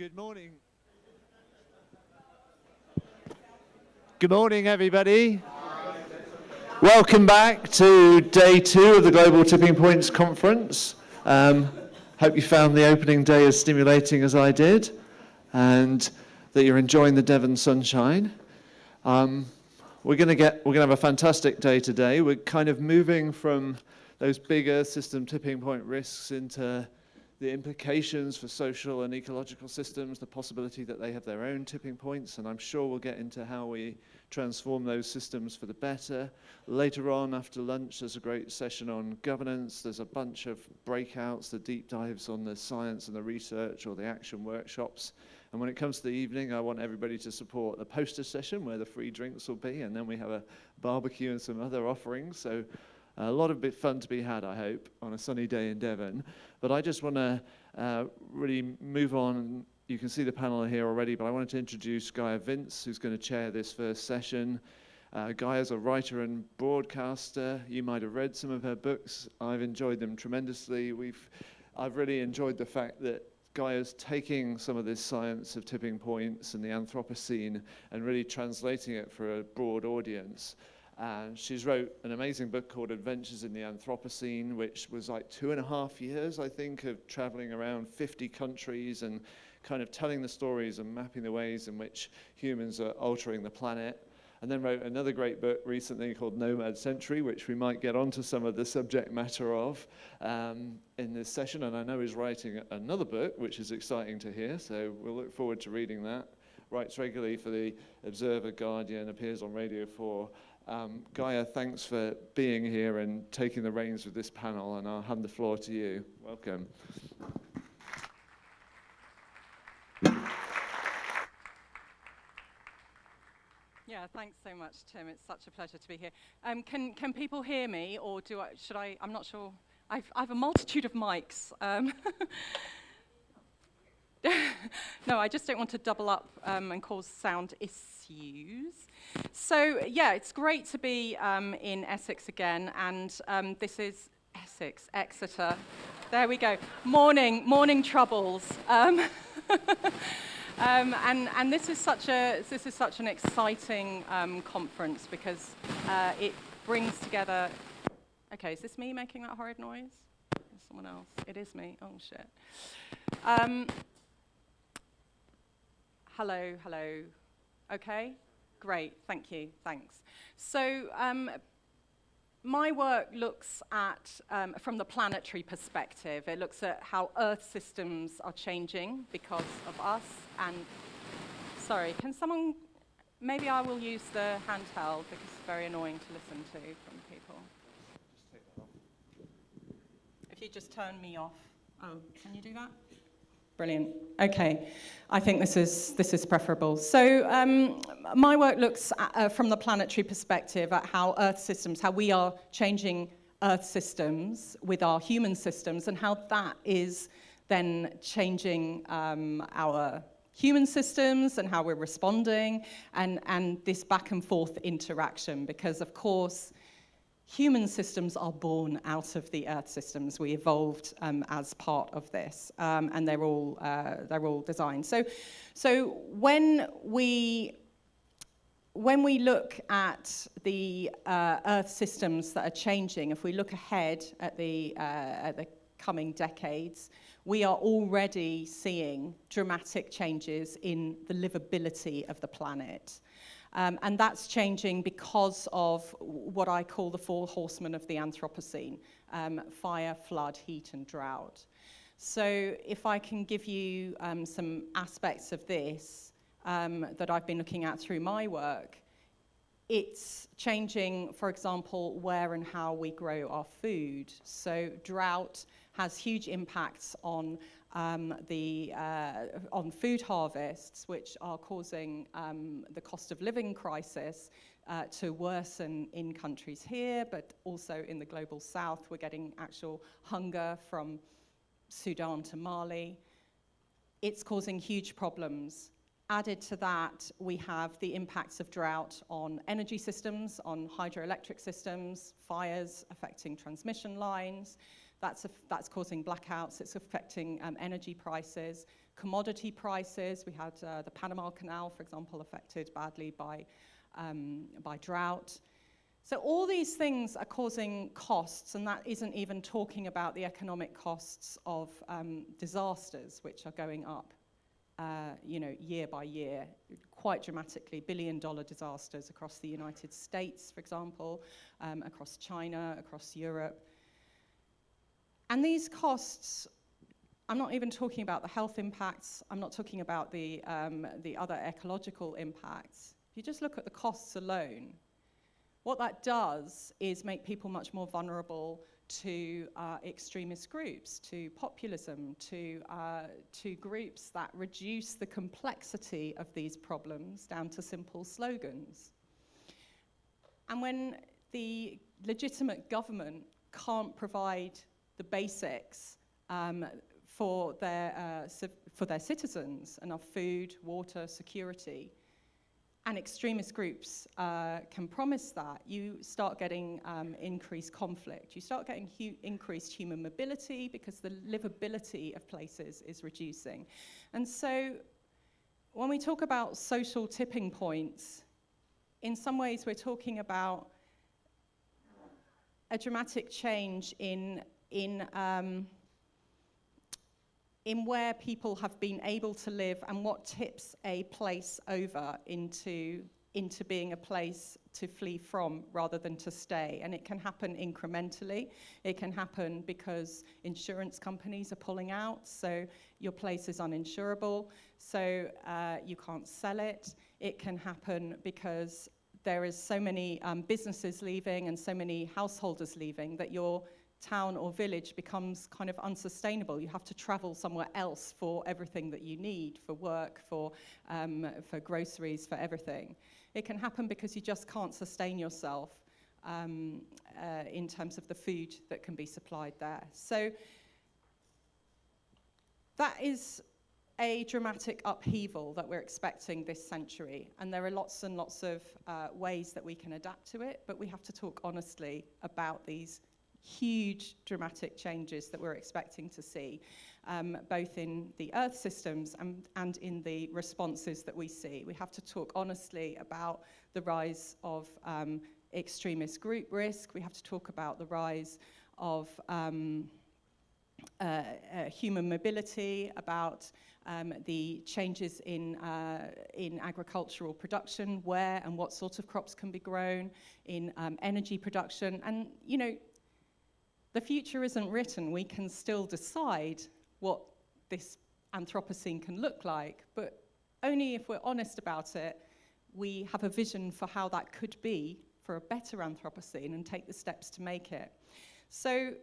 Good morning. Good morning, everybody. Welcome back to day 2 of the Global Tipping Points Conference. Hope you found the opening day as stimulating as I did, and that you're enjoying the Devon sunshine. We're going to have a fantastic day today. We're kind of moving from those big Earth system tipping point risks into the implications for social and ecological systems, the possibility that they have their own tipping points, and I'm sure we'll get into how we transform those systems for the better. Later on, after lunch, there's a great session on governance. There's a bunch of breakouts, the deep dives on the science and the research or the action workshops. And when it comes to the evening, I want everybody to support the poster session where the free drinks will be, and then we have a barbecue and some other offerings. So a lot of fun to be had, I hope, on a sunny day in Devon. But I just want to really move on. You can see the panel here already, but I wanted to introduce Gaia Vince, who's going to chair this first session. Gaia's a writer and broadcaster. You might have read some of her books. I've enjoyed them tremendously. I've really enjoyed the fact that Gaia's taking some of this science of tipping points and the Anthropocene and really translating it for a broad audience. She's wrote an amazing book called Adventures in the Anthropocene, which was like 2.5 years, I think, of traveling around 50 countries and kind of telling the stories and mapping the ways in which humans are altering the planet. And then wrote another great book recently called Nomad Century, which we might get onto some of the subject matter of in this session. And I know he's writing another book, which is exciting to hear, so we'll look forward to reading that. Writes regularly for the Observer, Guardian, appears on Radio 4. Gaia, thanks for being here and taking the reins with this panel, and I'll hand the floor to you. Welcome. Yeah, thanks so much, Tim. It's such a pleasure to be here. Can people hear me, or should I? I'm not sure. I have a multitude of mics. No, I just don't want to double up and cause sound issues. So, yeah, it's great to be in Essex again, and this is Essex, Exeter. There we go. Morning troubles. And this is such an exciting conference because it brings together. Okay, is this me making that horrid noise? Or someone else? It is me. Oh shit. Hello. Okay, great. Thank you. Thanks. So my work looks at, from the planetary perspective, it looks at how Earth systems are changing because of us. And sorry, can someone? Maybe I will use the handheld because it's very annoying to listen to from people. Just take that off. If you just turn me off. Oh, can you do that? Brilliant. Okay, I think this is preferable. So my work looks at, from the planetary perspective at how Earth systems, how we are changing Earth systems with our human systems, and how that is then changing our human systems and how we're responding, and this back and forth interaction. Because of course, human systems are born out of the Earth systems. We evolved as part of this, and they're all designed. So when we look at the Earth systems that are changing, if we look ahead at the coming decades, we are already seeing dramatic changes in the livability of the planet. And that's changing because of what I call the 4 horsemen of the Anthropocene: fire, flood, heat, and drought. So if I can give you some aspects of this that I've been looking at through my work, it's changing, for example, where and how we grow our food. So drought has huge impacts on food harvests, which are causing the cost of living crisis to worsen in countries here, but also in the global south. We're getting actual hunger from Sudan to Mali. It's causing huge problems. Added to that, we have the impacts of drought on energy systems, on hydroelectric systems, fires affecting transmission lines. That's causing blackouts. It's affecting energy prices. commodity prices. We had the Panama Canal, for example, affected badly by drought. So all these things are causing costs, and that isn't even talking about the economic costs of disasters, which are going up, year by year, quite dramatically. $1 billion disasters across the United States, for example, across China, across Europe. And these costs, I'm not even talking about the health impacts. I'm not talking about the other ecological impacts. If you just look at the costs alone, what that does is make people much more vulnerable to extremist groups, to populism, to groups that reduce the complexity of these problems down to simple slogans. And when the legitimate government can't provide the basics for their citizens, enough food, water, security, and extremist groups can promise that, you start getting increased conflict. You start getting increased human mobility because the livability of places is reducing. And so when we talk about social tipping points, in some ways we're talking about a dramatic change in where people have been able to live and what tips a place over into being a place to flee from rather than to stay. And it can happen incrementally. It can happen because insurance companies are pulling out, so your place is uninsurable, so you can't sell it. It can happen because there is so many businesses leaving and so many householders leaving that your town or village becomes kind of unsustainable. You have to travel somewhere else for everything that you need, for work, for groceries, for everything. It can happen because you just can't sustain yourself in terms of the food that can be supplied there. So that is a dramatic upheaval that we're expecting this century, and there are lots and lots of ways that we can adapt to it, but we have to talk honestly about these huge dramatic changes that we're expecting to see, both in the Earth systems and in the responses that we see. We have to talk honestly about the rise of extremist group risk. We have to talk about the rise of human mobility, about the changes in agricultural production, where and what sorts of crops can be grown, in energy production. And, the future isn't written. We can still decide what this Anthropocene can look like, but only if we're honest about it, we have a vision for how that could be for a better Anthropocene and take the steps to make it. So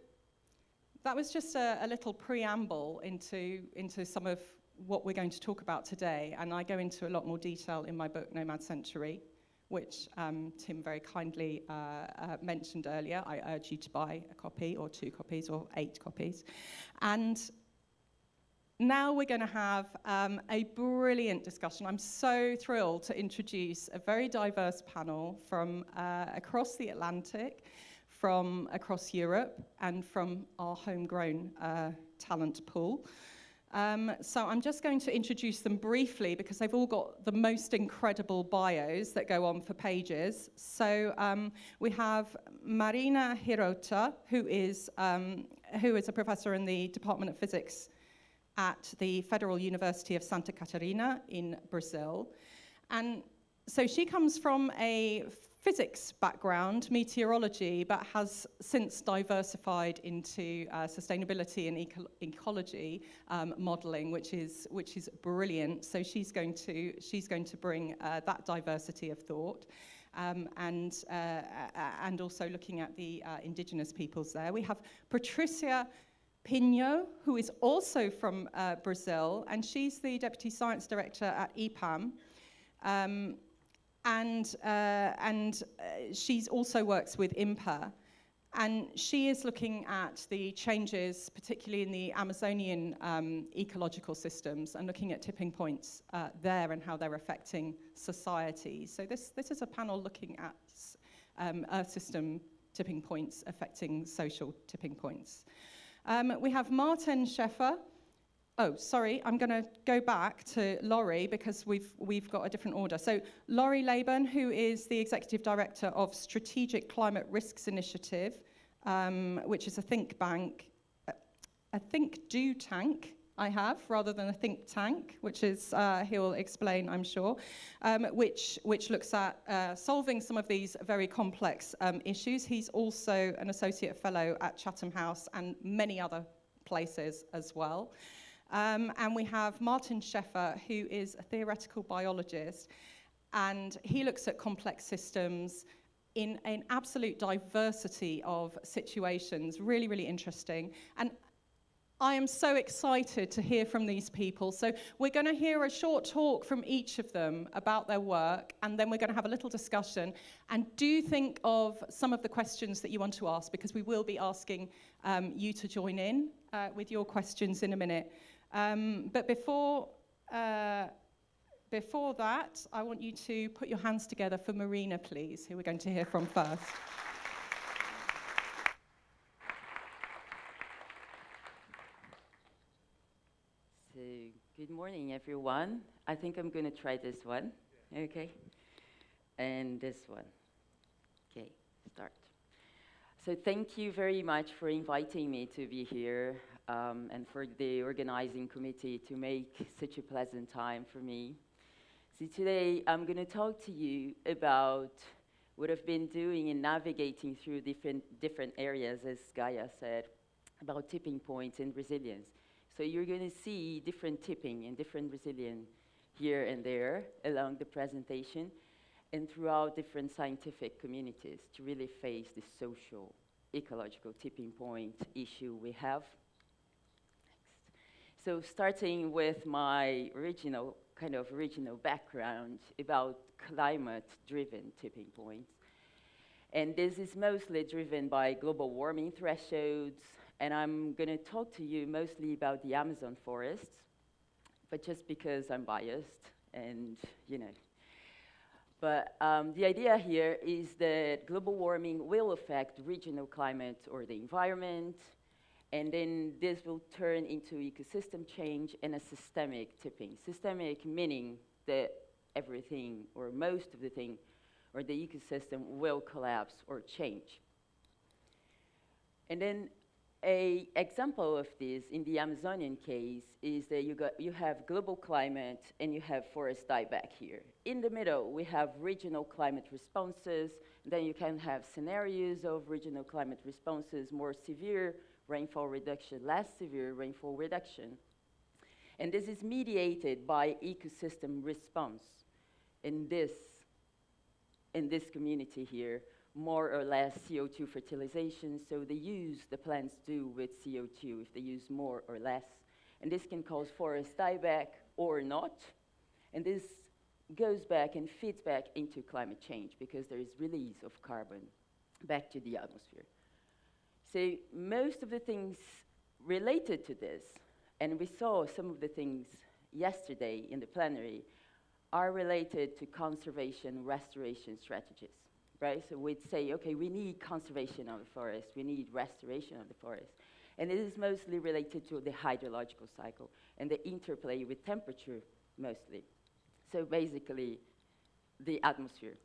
that was just a little preamble into some of what we're going to talk about today, and I go into a lot more detail in my book, Nomad Century, which Tim very kindly mentioned earlier. I urge you to buy a copy, or 2 copies, or 8 copies. And now we're going to have a brilliant discussion. I'm so thrilled to introduce a very diverse panel from across the Atlantic, from across Europe, and from our homegrown talent pool. So I'm just going to introduce them briefly because they've all got the most incredible bios that go on for pages. So we have Marina Hirota, who is a professor in the Department of Physics at the Federal University of Santa Catarina in Brazil. And so she comes from a physics background, meteorology, but has since diversified into sustainability and ecology modeling, which is brilliant. So she's going to bring that diversity of thought, and also looking at the indigenous peoples there. We have Patricia Pinho, who is also from Brazil, and she's the Deputy Science Director at EPAM. And she also works with IMPA, and she is looking at the changes, particularly in the Amazonian ecological systems, and looking at tipping points there and how they're affecting society. So this is a panel looking at Earth system tipping points affecting social tipping points. We have Martin Scheffer, Oh, sorry, I'm going to go back to Laurie because we've got a different order. So Laurie Laban, who is the Executive Director of Strategic Climate Risks Initiative, which is a think do tank I have, rather than a think tank, which is, he'll explain, I'm sure, which looks at solving some of these very complex issues. He's also an Associate Fellow at Chatham House and many other places as well. And we have Martin Scheffer, who is a theoretical biologist, and he looks at complex systems in an absolute diversity of situations. Really, really interesting. And I am so excited to hear from these people. So we're going to hear a short talk from each of them about their work, and then we're going to have a little discussion. And do think of some of the questions that you want to ask, because we will be asking you to join in with your questions in a minute. But before that, I want you to put your hands together for Marina, please, who we're going to hear from first. So, good morning, everyone. I think I'm going to try this one. Okay? And this one. Okay, start. So thank you very much for inviting me to be here, and for the organizing committee to make such a pleasant time for me. So today I'm going to talk to you about what I've been doing in navigating through different areas, as Gaia said, about tipping points and resilience. So you're going to see different tipping and different resilience here and there along the presentation and throughout different scientific communities to really face the social, ecological tipping point issue we have. Next. So starting with my original background about climate-driven tipping points. And this is mostly driven by global warming thresholds, and I'm going to talk to you mostly about the Amazon forests, but just because I'm biased, and But the idea here is that global warming will affect regional climate or the environment, and then this will turn into ecosystem change and a systemic tipping. Systemic meaning that everything or most of the thing or the ecosystem will collapse or change. And then an example of this in the Amazonian case is that you have global climate and you have forest dieback here. In the middle, we have regional climate responses. Then you can have scenarios of regional climate responses, more severe rainfall reduction, less severe rainfall reduction. And this is mediated by ecosystem response in this community here. More or less CO2 fertilization, so the plants do with CO2 if they use more or less. And this can cause forest dieback or not. And this goes back and feeds back into climate change because there is release of carbon back to the atmosphere. So most of the things related to this, and we saw some of the things yesterday in the plenary, are related to conservation restoration strategies. Right? So we'd say, okay, we need conservation of the forest, we need restoration of the forest. And it is mostly related to the hydrological cycle and the interplay with temperature mostly. So basically, the atmosphere.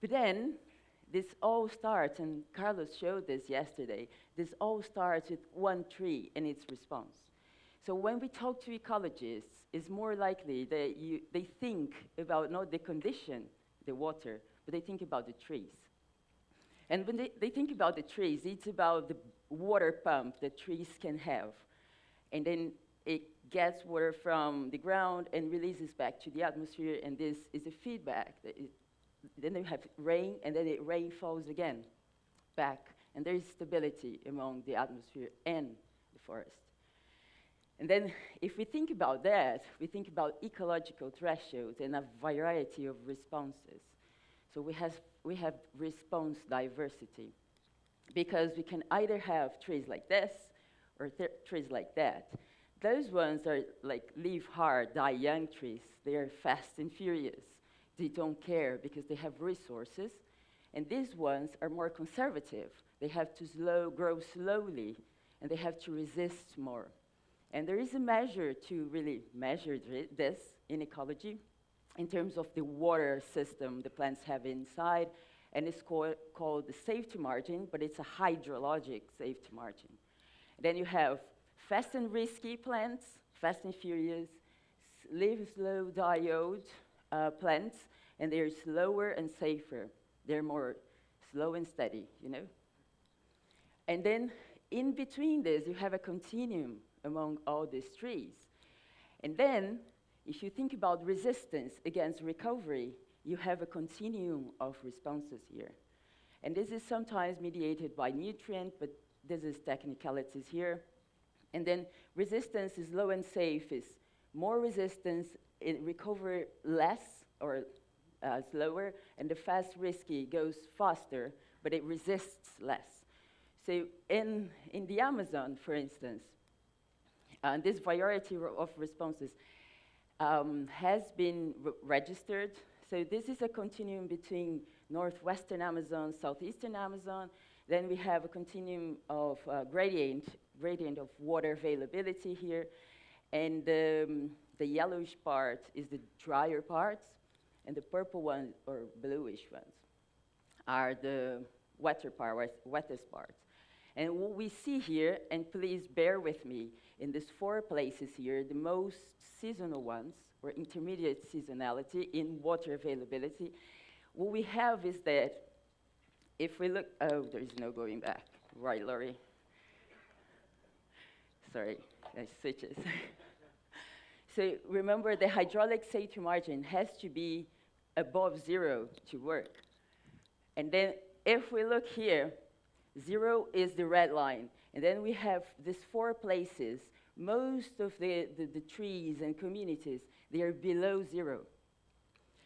But then, this all starts, and Carlos showed this yesterday, this all starts with one tree and its response. So when we talk to ecologists, it's more likely that they think about not the condition, the water, but they think about the trees. And when they think about the trees, it's about the water pump that trees can have. And then it gets water from the ground and releases back to the atmosphere, and this is a feedback. Then you have rain, and then rain falls again back, and there is stability among the atmosphere and the forest. And then if we think about that, we think about ecological thresholds and a variety of responses. So we have response diversity, because we can either have trees like this or trees like that. Those ones are like live hard, die young trees. They are fast and furious. They don't care because they have resources. And these ones are more conservative. They have to grow slowly, and they have to resist more. And there is a measure to really measure this in ecology in terms of the water system the plants have inside, and it's called the safety margin, but it's a hydrologic safety margin. Then you have fast and risky plants, fast and furious, live slow diode plants, and they're slower and safer. They're more slow and steady, you know? And then in between this, you have a continuum among all these trees. And then, if you think about resistance against recovery, you have a continuum of responses here. And this is sometimes mediated by nutrient, but this is technicalities here. And then resistance is low and safe, is more resistance, it recover less or slower, and the fast risky goes faster, but it resists less. So in the Amazon, for instance, this variety of responses has been registered. So this is a continuum between northwestern Amazon, southeastern Amazon. Then we have a continuum of gradient of water availability here. And the yellowish part is the drier parts, and the purple ones, or bluish ones, are the wettest parts. And what we see here, and please bear with me, in these 4 places here, the most seasonal ones, or intermediate seasonality in water availability, what we have is that if we look, oh, there is no going back. Right, Laurie? Sorry, I switches. So remember, the hydraulic safety margin has to be above 0 to work. And then if we look here, 0 is the red line. And then we have these 4 places. Most of the trees and communities, they are below 0,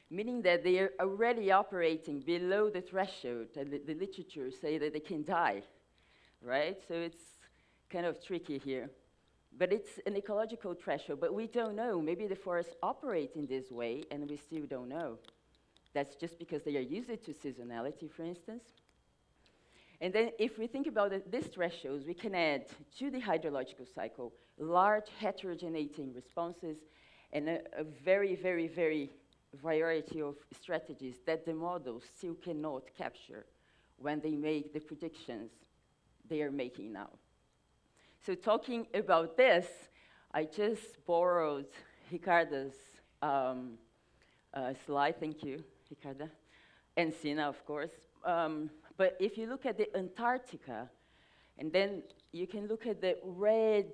meaning that they are already operating below the threshold. And the literature say that they can die, right? So it's kind of tricky here. But it's an ecological threshold, but we don't know. Maybe the forests operate in this way, and we still don't know. That's just because they are used to seasonality, for instance. And then if we think about these thresholds, we can add to the hydrological cycle large heterogeneating responses and a very, very, very variety of strategies that the models still cannot capture when they make the predictions they are making now. So talking about this, I just borrowed Ricarda's slide. Thank you, Ricarda. And Sina, of course. But if you look at the Antarctica, and then you can look at the red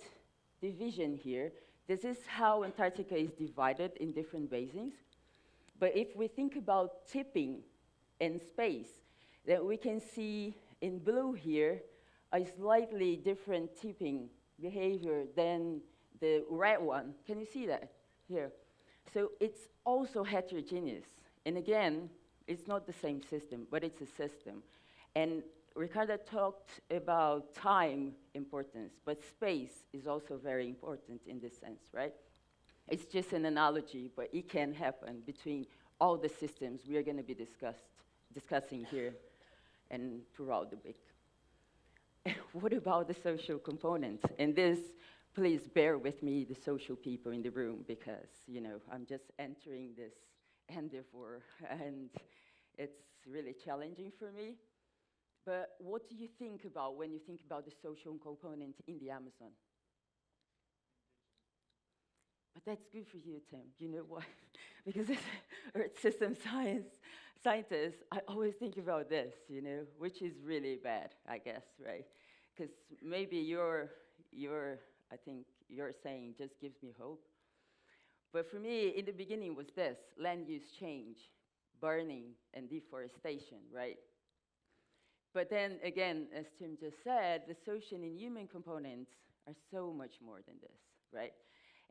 division here, this is how Antarctica is divided in different basins. But if we think about tipping in space, then we can see in blue here a slightly different tipping behavior than the red one. Can you see that here? So it's also heterogeneous. And again, it's not the same system, but it's a system. And Ricardo talked about time importance, but space is also very important in this sense, right? It's just an analogy, but it can happen between all the systems we are going to be discussing here and throughout the week. What about the social components? And this, please bear with me, the social people in the room, because, you know, I'm just entering this endeavor, and it's really challenging for me. But what do you think about when you think about the social component in the Amazon? But that's good for you, Tim. You know why? Because as Earth system scientist, I always think about this, you know, which is really bad, I guess, right? Because maybe I think you're saying just gives me hope. But for me, in the beginning was this, land use change, burning and deforestation, right? But then again, as Tim just said, the social and human components are so much more than this, right?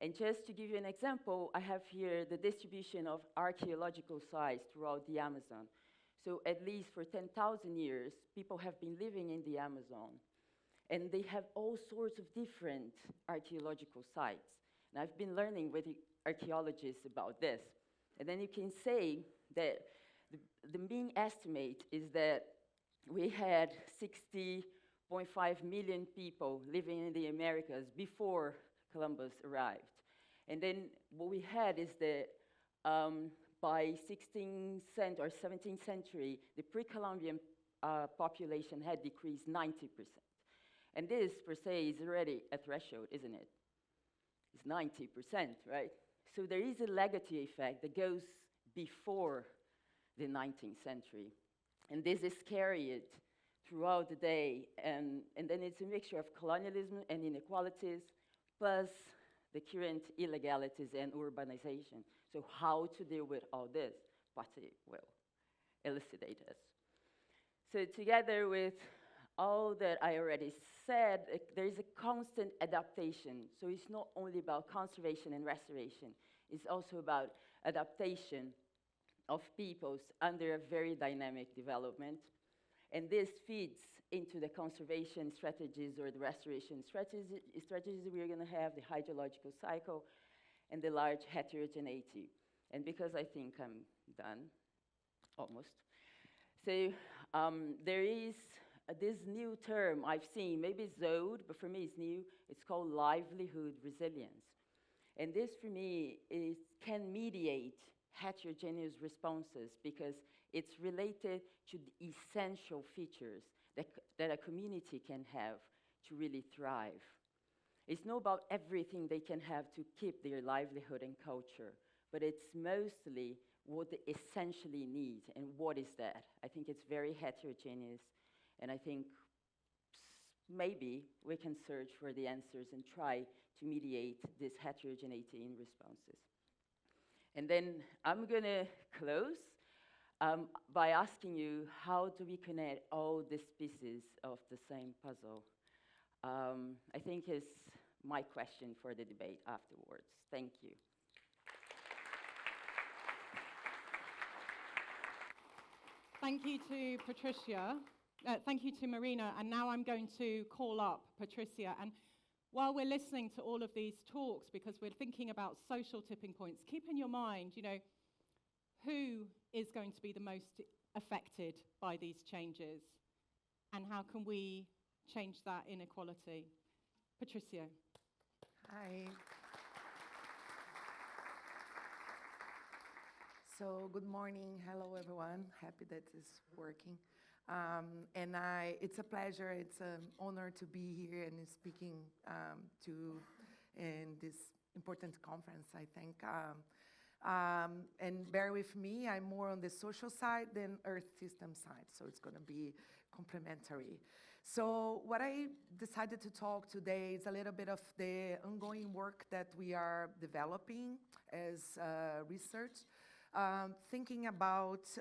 And just to give you an example, I have here the distribution of archaeological sites throughout the Amazon. So at least for 10,000 years, people have been living in the Amazon. And they have all sorts of different archaeological sites. And I've been learning with archaeologists about this. And then you can say that the mean estimate is that we had 60.5 million people living in the Americas before Columbus arrived. And then what we had is that by 16th or 17th century, the pre-Columbian population had decreased 90%. And this, per se, is already a threshold, isn't it? It's 90%, right? So there is a legacy effect that goes before the 19th century. And this is carried throughout the day. And then it's a mixture of colonialism and inequalities, plus the current illegalities and urbanization. So how to deal with all this? Patti will elucidate us. So together with all that I already said, there is a constant adaptation. So it's not only about conservation and restoration, it's also about adaptation of peoples under a very dynamic development. And this feeds into the conservation strategies or the restoration strategies we're going to have, the hydrological cycle, and the large heterogeneity. And because I think I'm done, almost. So there is this new term I've seen, maybe it's old, but for me it's new. It's called livelihood resilience. And this, for me, can mediate heterogeneous responses because it's related to the essential features that a community can have to really thrive. It's not about everything they can have to keep their livelihood and culture, but it's mostly what they essentially need, and what is that? I think it's very heterogeneous, and I think maybe we can search for the answers and try to mediate this heterogeneity in responses. And then I'm going to close by asking you, how do we connect all these pieces of the same puzzle? I think is my question for the debate afterwards. Thank you. Thank you to Patricia. Thank you to Marina. And now I'm going to call up Patricia. And while we're listening to all of these talks, because we're thinking about social tipping points, keep in your mind, who is going to be the most affected by these changes? And how can we change that inequality? Patricia. Hi. So good morning. Hello, everyone. Happy that it's working. It's a pleasure, it's an honor to be here and speaking in this important conference, I think. And bear with me, I'm more on the social side than Earth system side, so it's going to be complementary. So what I decided to talk today is a little bit of the ongoing work that we are developing as research, thinking about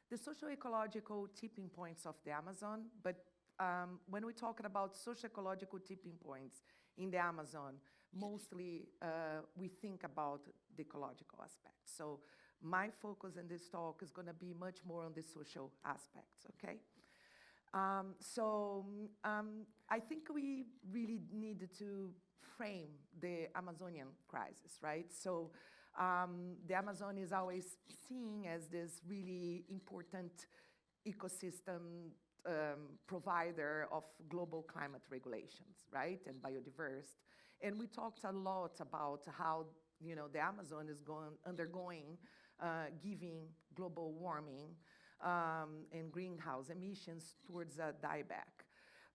the socio-ecological tipping points of the Amazon, but when we talk about socio-ecological tipping points in the Amazon, mostly we think about the ecological aspect. So my focus in this talk is going to be much more on the social aspects, okay? I think we really need to frame the Amazonian crisis, right? So the Amazon is always seen as this really important ecosystem provider of global climate regulations, right, and biodiversity. And we talked a lot about how the Amazon is undergoing, giving global warming and greenhouse emissions towards a dieback.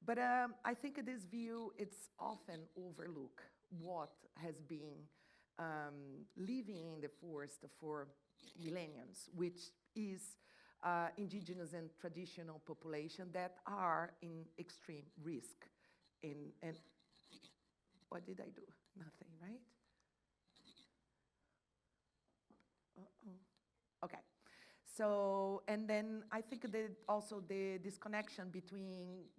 But I think in this view, it's often overlooked what has been living in the forest for millennia, which is indigenous and traditional population that are in extreme risk. And what did I do? Nothing, right? Uh-oh. Okay. So, and then I think that also the disconnection between,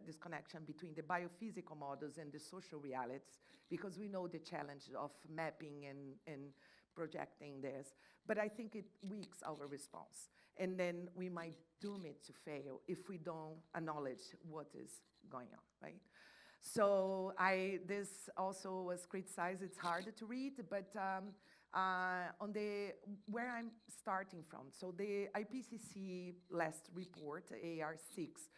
disconnection between the biophysical models and the social realities, because we know the challenge of mapping and projecting this, but I think it weakens our response. And then we might doom it to fail if we don't acknowledge what is going on, right? So this also was criticized, it's harder to read, but where I'm starting from, so the IPCC last report, AR6,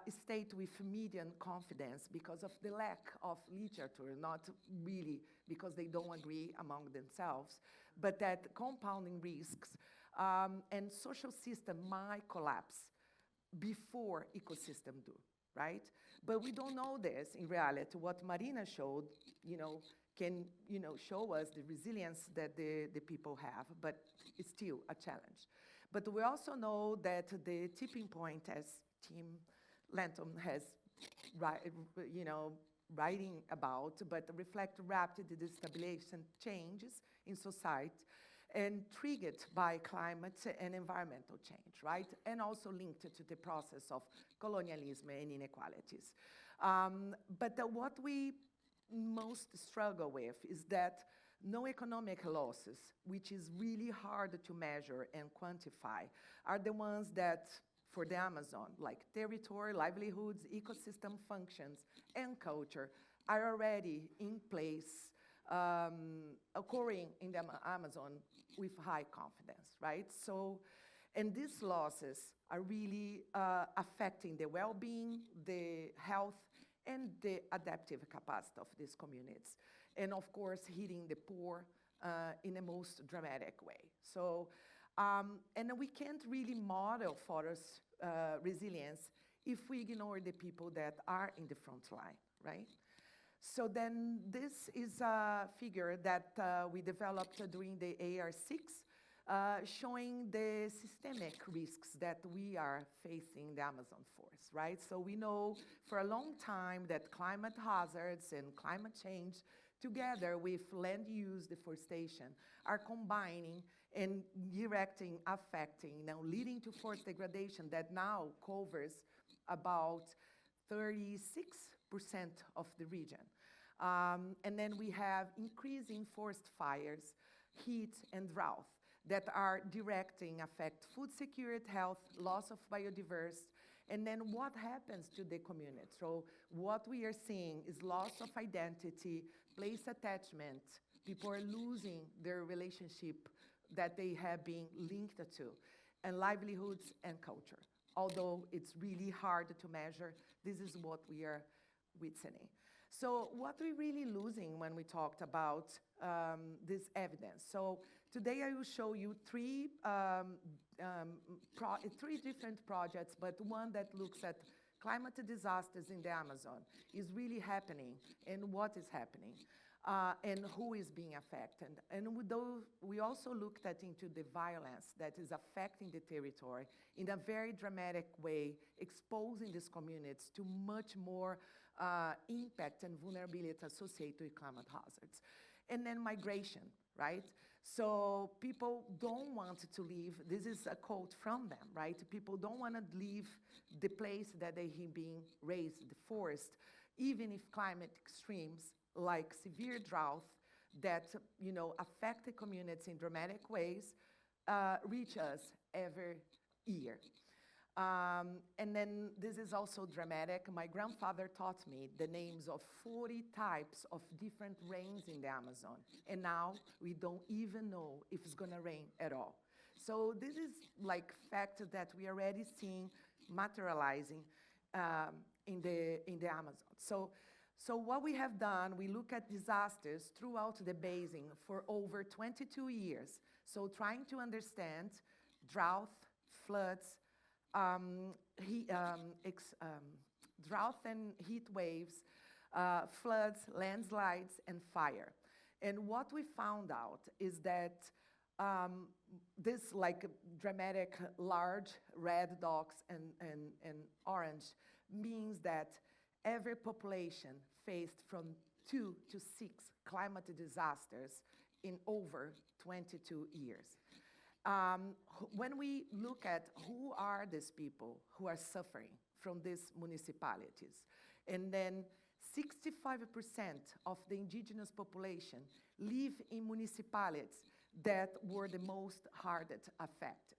state with median confidence because of the lack of literature, not really because they don't agree among themselves, but that compounding risks and social system might collapse before ecosystem do, right? But we don't know this in reality. What Marina showed, can, show us the resilience that the people have, but it's still a challenge. But we also know that the tipping point, as Tim Lantom has, writing about, but reflect rapid destabilization changes in society and triggered by climate and environmental change, right? And also linked to the process of colonialism and inequalities. But what we most struggle with is that no economic losses, which is really hard to measure and quantify, are the ones that, for the Amazon, like territory, livelihoods, ecosystem functions, and culture, are already in place, occurring in the Amazon with high confidence, right? So, and these losses are really affecting the well-being, the health, and the adaptive capacity of these communities. And of course, hitting the poor in the most dramatic way. So, and we can't really model forest resilience if we ignore the people that are in the front line, right? So then this is a figure that we developed during the AR6, showing the systemic risks that we are facing in the Amazon forest, right? So we know for a long time that climate hazards and climate change, together with land use deforestation, are combining and directing, affecting, leading to forest degradation that now covers about 36% of the region. And then we have increasing forest fires, heat, and drought that are directing, affect food security, health, loss of biodiversity, and then what happens to the community. So what we are seeing is loss of identity, place attachment. People are losing their relationship that they have been linked to, and livelihoods and culture. Although it's really hard to measure, this is what we are witnessing. So what we're really losing when we talked about this evidence. So today I will show you three different projects, but one that looks at climate disasters in the Amazon is really happening and what is happening. And who is being affected. And we also looked into the violence that is affecting the territory in a very dramatic way, exposing these communities to much more impact and vulnerability associated with climate hazards. And then migration, right? So people don't want to leave. This is a quote from them, right? People don't want to leave the place that they have been raised, the forest, even if climate extremes like severe drought that affect the communities in dramatic ways reach us every year. And then this is also dramatic. My grandfather taught me the names of 40 types of different rains in the Amazon. And now we don't even know if it's gonna rain at all. So this is like fact that we are already seeing materializing in the Amazon. So what we have done, we look at disasters throughout the basin for over 22 years. So trying to understand drought, floods, drought and heat waves, floods, landslides, and fire. And what we found out is that this like dramatic large red dots and orange means that every population faced from 2 to 6 climate disasters in over 22 years. When we look at who are these people who are suffering from these municipalities, and then 65% of the indigenous population live in municipalities that were the most hardest affected.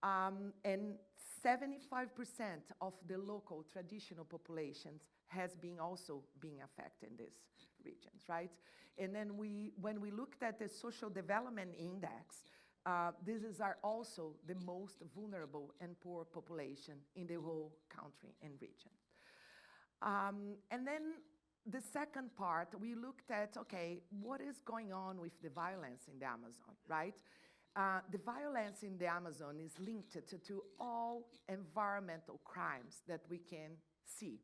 And 75% of the local traditional populations has been also being affected in these regions, right? And then when we looked at the social development index, these are also the most vulnerable and poor population in the whole country and region. And then the second part, we looked at, okay, what is going on with the violence in the Amazon, right? The violence in the Amazon is linked to all environmental crimes that we can see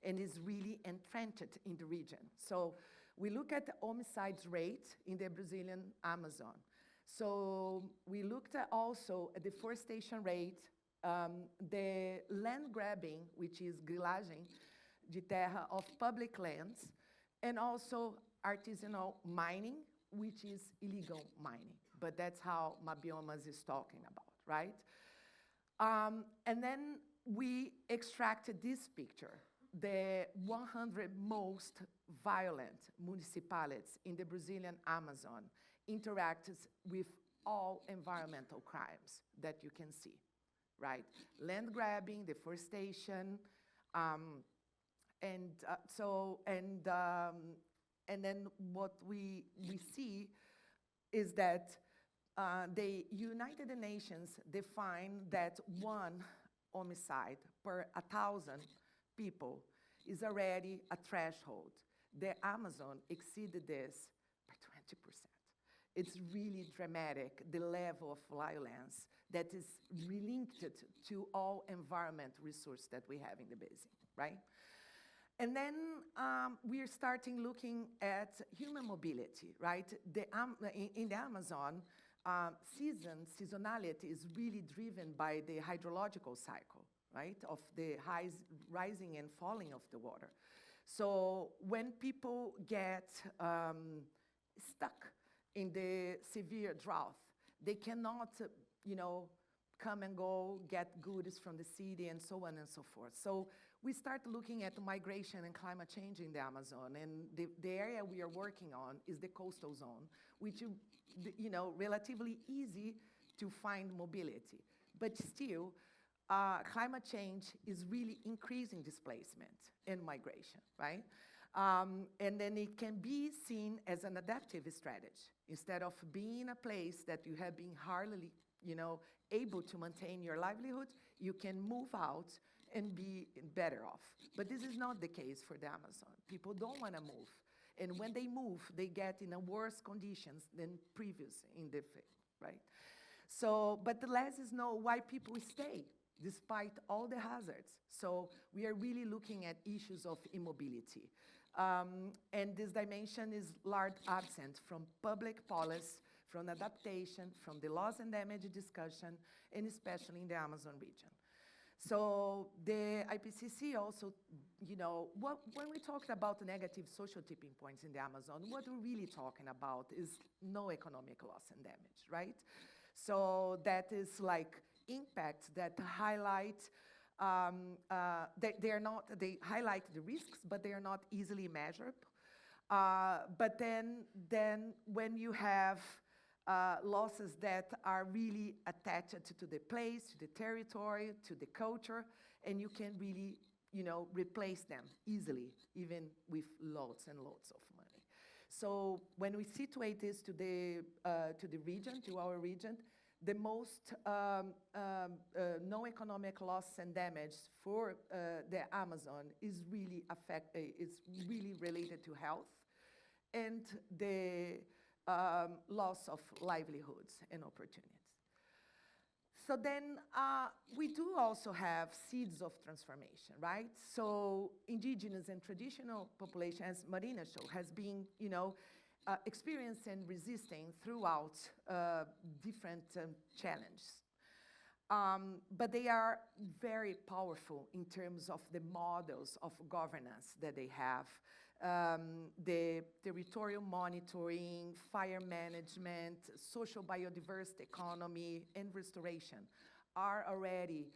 and is really entrenched in the region. So we look at the homicides rate in the Brazilian Amazon. So we looked at also at deforestation rate, the land grabbing, which is grilagem de terra of public lands, and also artisanal mining, which is illegal mining. But that's how Mabiomas is talking about, right? And then we extracted this picture, the 100 most violent municipalities in the Brazilian Amazon interacts with all environmental crimes that you can see, right? Land grabbing, deforestation, and then what we see is that the United Nations define that one homicide per 1,000 people is already a threshold. The Amazon exceeded this by 20%. It's really dramatic, the level of violence that is linked to all environment resources that we have in the basin, right? And then we are starting looking at human mobility, right? In the Amazon, seasonality is really driven by the hydrological cycle, right? Of the rising and falling of the water. So when people get stuck in the severe drought, they cannot, come and go, get goods from the city, and so on and so forth. So we start looking at migration and climate change in the Amazon, and the area we are working on is the coastal zone, which is, relatively easy to find mobility. But still, climate change is really increasing displacement and migration, right? And then it can be seen as an adaptive strategy. Instead of being in a place that you have been hardly, able to maintain your livelihood, you can move out and be better off. But this is not the case for the Amazon. People don't want to move. And when they move, they get in a worse conditions than previous in the field, right? So, but the lessons know why people stay despite all the hazards. So we are really looking at issues of immobility. And this dimension is largely absent from public policy, from adaptation, from the loss and damage discussion, and especially in the Amazon region. So the IPCC also, when we talked about negative social tipping points in the Amazon, what we're really talking about is no economic loss and damage, right? So that is like impacts that highlight, they highlight the risks, but they are not easily measured. But then when you have losses that are really attached to the place, to the territory, to the culture, and you can really, replace them easily, even with loads and loads of money. So when we situate this to the region, to our region, the most no economic loss and damage for the Amazon is really related to health and the loss of livelihoods and opportunities. So then we do also have seeds of transformation, right? So indigenous and traditional population, as Marina showed, has been, experiencing and resisting throughout different challenges. But they are very powerful in terms of the models of governance that they have. The territorial monitoring, fire management, social biodiversity economy, and restoration are already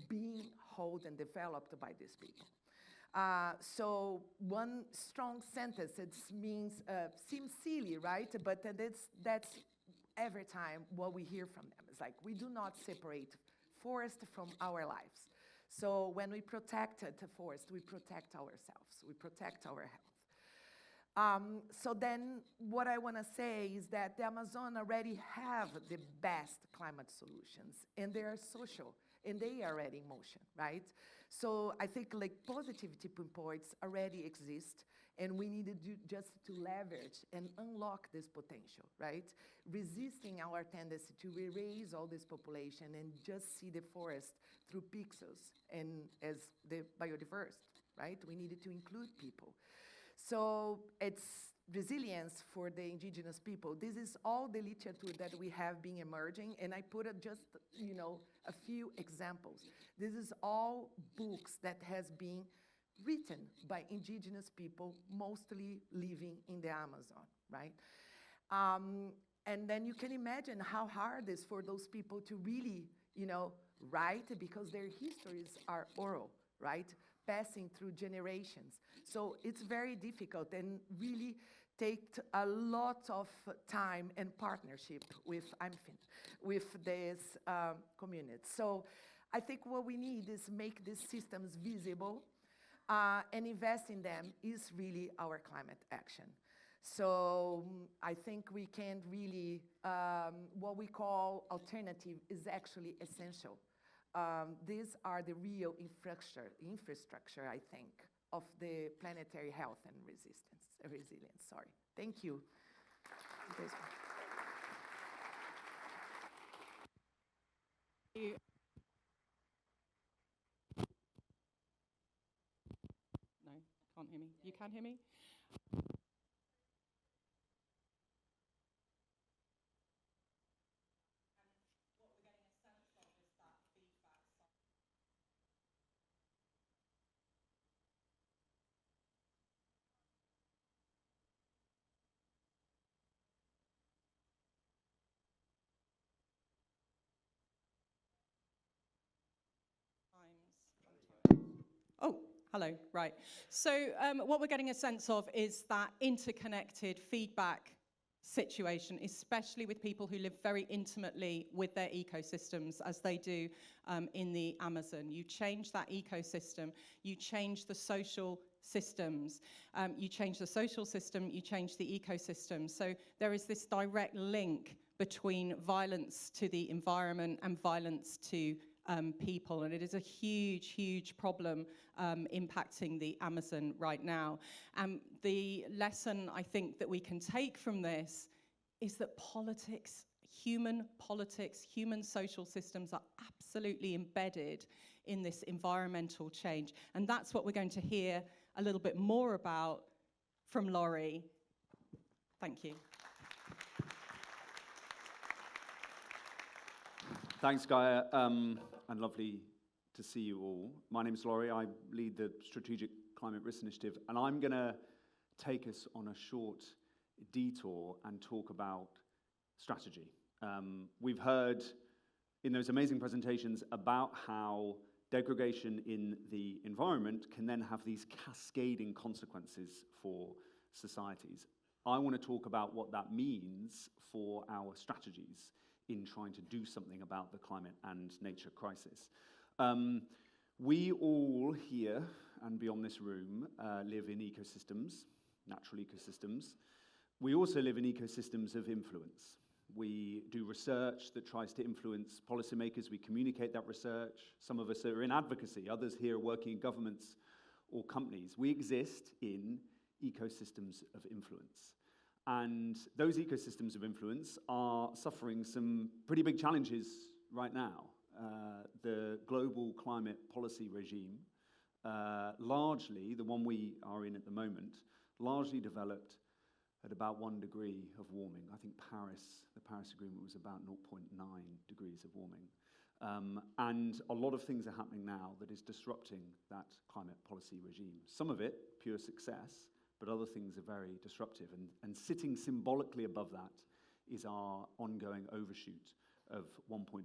being held and developed by these people. So one strong sentence, it seems silly, right? But that's every time what we hear from them. It's like, we do not separate forest from our lives. So when we protect the forest, we protect ourselves, we protect our health. So then what I want to say is that the Amazon already have the best climate solutions, and they are social, and they are already in motion, right? So I think like positive tipping points already exist, and we need to do just to leverage and unlock this potential, right? Resisting our tendency to erase all this population and just see the forest through pixels and as the biodiverse, right? We needed to include people. So it's resilience for the indigenous people. This is all the literature that we have been emerging, and I put just, a few examples. This is all books that has been written by indigenous people, mostly living in the Amazon, right? And then you can imagine how hard it is for those people to really, write, because their histories are oral, right? Passing through generations. So it's very difficult and really takes a lot of time and partnership with this community. So I think what we need is make these systems visible, and invest in them is really our climate action. So I think we can really, what we call alternative is actually essential. These are the real infrastructure, I think, of the planetary health and resilience. Sorry. Thank you. No, can't hear me. You can hear me? Oh, hello, right. So what we're getting a sense of is that interconnected feedback situation, especially with people who live very intimately with their ecosystems, as they do in the Amazon. You change that ecosystem, you change the social systems. You change the social system, you change the ecosystem. So there is this direct link between violence to the environment and violence to people, and it is a huge, huge problem impacting the Amazon right now. The lesson I think that we can take from this is that human social systems are absolutely embedded in this environmental change. And that's what we're going to hear a little bit more about from Laurie. Thank you. Thanks, Gaia, and lovely to see you all. My name's Laurie. I lead the Strategic Climate Risk Initiative, and I'm going to take us on a short detour and talk about strategy. We've heard in those amazing presentations about how degradation in the environment can then have these cascading consequences for societies. I want to talk about what that means for our strategies in trying to do something about the climate and nature crisis. We all here and beyond this room live in ecosystems, natural ecosystems. We also live in ecosystems of influence. We do research that tries to influence policymakers. We communicate that research. Some of us are in advocacy. Others here are working in governments or companies. We exist in ecosystems of influence. And those ecosystems of influence are suffering some pretty big challenges right now. The global climate policy regime, largely, the one we are in at the moment, largely developed at about 1 degree of warming. I think the Paris Agreement was about 0.9 degrees of warming. And a lot of things are happening now that is disrupting that climate policy regime. Some of it, pure success, but other things are very disruptive. And sitting symbolically above that is our ongoing overshoot of 1.5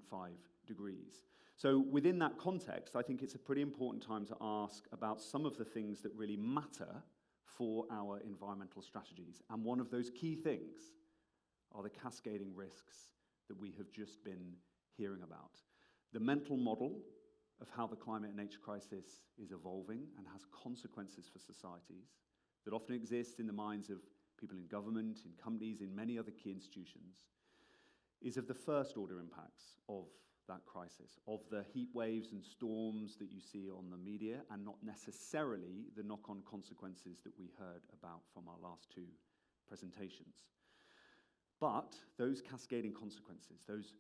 degrees. So within that context, I think it's a pretty important time to ask about some of the things that really matter for our environmental strategies. And one of those key things are the cascading risks that we have just been hearing about. The mental model of how the climate and nature crisis is evolving and has consequences for societies, that often exists in the minds of people in government, in companies, in many other key institutions, is of the first order impacts of that crisis, of the heat waves and storms that you see on the media, and not necessarily the knock-on consequences that we heard about from our last two presentations. But those cascading consequences, those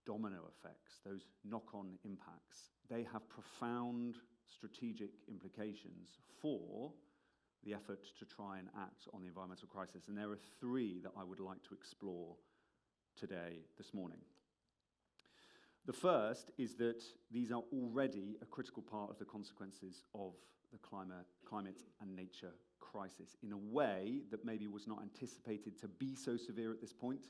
domino effects, those knock-on impacts, they have profound strategic implications for the effort to try and act on the environmental crisis. And there are three that I would like to explore today, this morning. The first is that these are already a critical part of the consequences of the climate and nature crisis in a way that maybe was not anticipated to be so severe at this point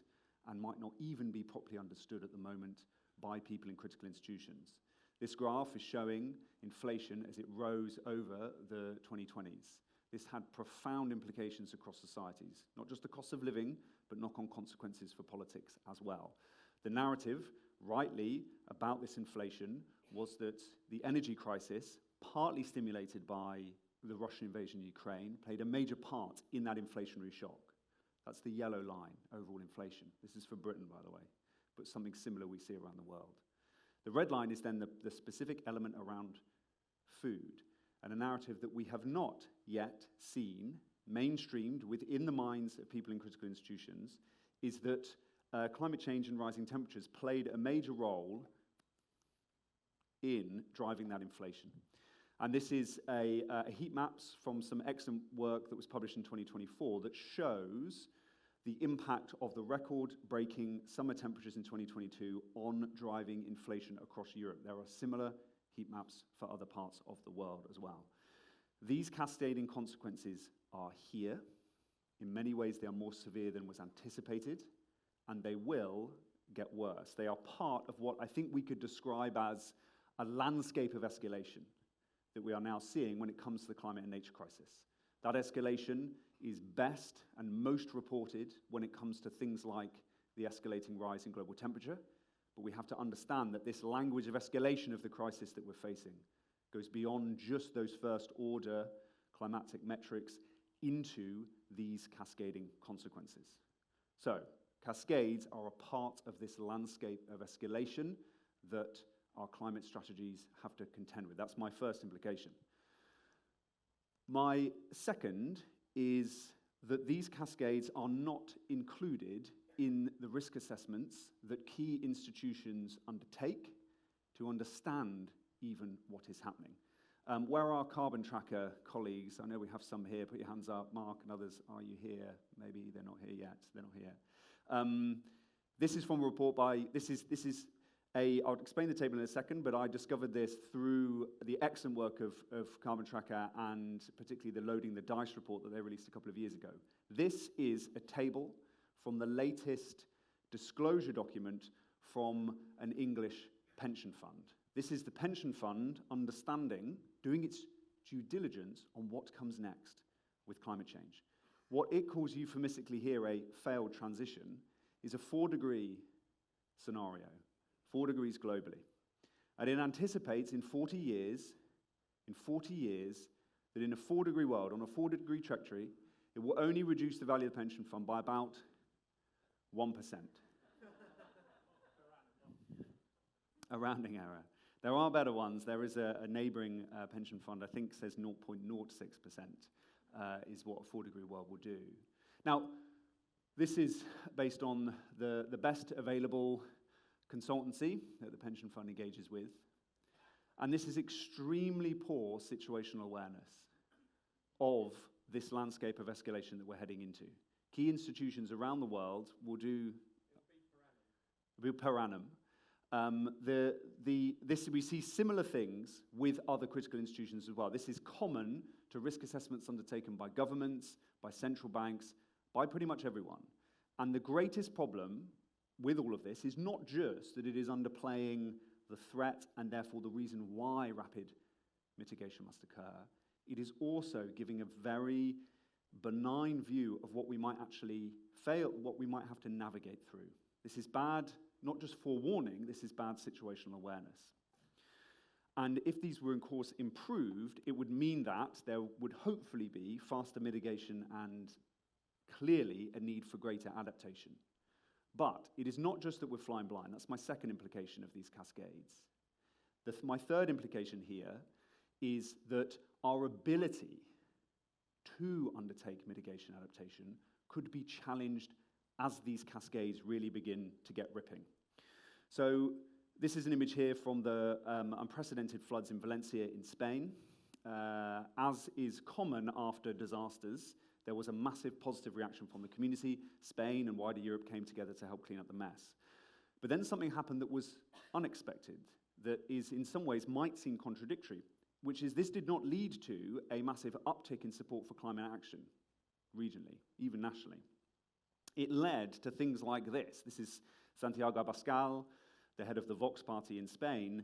and might not even be properly understood at the moment by people in critical institutions. This graph is showing inflation as it rose over the 2020s. This had profound implications across societies, not just the cost of living, but knock-on consequences for politics as well. The narrative, rightly, about this inflation was that the energy crisis, partly stimulated by the Russian invasion of Ukraine, played a major part in that inflationary shock. That's the yellow line, overall inflation. This is for Britain, by the way, but something similar we see around the world. The red line is then the specific element around food, and a narrative that we have not yet seen mainstreamed within the minds of people in critical institutions is that climate change and rising temperatures played a major role in driving that inflation. And this is a heat maps from some excellent work that was published in 2024 that shows the impact of the record-breaking summer temperatures in 2022 on driving inflation across Europe. There are similar heat maps for other parts of the world as well. These cascading consequences are here. In many ways, they are more severe than was anticipated, and they will get worse. They are part of what I think we could describe as a landscape of escalation that we are now seeing when it comes to the climate and nature crisis. That escalation is best and most reported when it comes to things like the escalating rise in global temperature, but we have to understand that this language of escalation of the crisis that we're facing goes beyond just those first order climatic metrics into these cascading consequences. So, cascades are a part of this landscape of escalation that our climate strategies have to contend with. That's my first implication. My second is that these cascades are not included in the risk assessments that key institutions undertake to understand even what is happening. Where are our carbon tracker colleagues? I know we have some here. Put your hands up. Mark and others, are you here? Maybe they're not here yet. They're not here. This is from a report by, I'll explain the table in a second, but I discovered this through the excellent work of Carbon Tracker and particularly the Loading the Dice report that they released a couple of years ago. This is a table from the latest disclosure document from an English pension fund. This is the pension fund understanding, doing its due diligence on what comes next with climate change. What it calls euphemistically here a failed transition is a 4-degree scenario. 4 degrees globally. And it anticipates in 40 years, that in a 4-degree world, on a 4-degree trajectory, it will only reduce the value of the pension fund by about 1%. A rounding error. There are better ones. There is a neighboring pension fund, I think says 0.06% is what a 4-degree world will do. Now, this is based on the best available consultancy that the pension fund engages with. And this is extremely poor situational awareness of this landscape of escalation that we're heading into. Key institutions around the world will do per annum. We see similar things with other critical institutions as well. This is common to risk assessments undertaken by governments, by central banks, by pretty much everyone. And the greatest problem with all of this is not just that it is underplaying the threat and therefore the reason why rapid mitigation must occur. It is also giving a very benign view of what we might actually fail, what we might have to navigate through. This is bad, not just forewarning, this is bad situational awareness. And if these were, of course, improved, it would mean that there would hopefully be faster mitigation and clearly a need for greater adaptation. But it is not just that we're flying blind. That's my second implication of these cascades. My third implication here is that our ability to undertake mitigation adaptation could be challenged as these cascades really begin to get ripping. So this is an image here from the unprecedented floods in Valencia in Spain. As is common after disasters, there was a massive positive reaction from the community. Spain and wider Europe came together to help clean up the mess. But then something happened that was unexpected, that is in some ways might seem contradictory, which is this did not lead to a massive uptick in support for climate action regionally, even nationally. It led to things like this. This is Santiago Abascal, the head of the Vox party in Spain,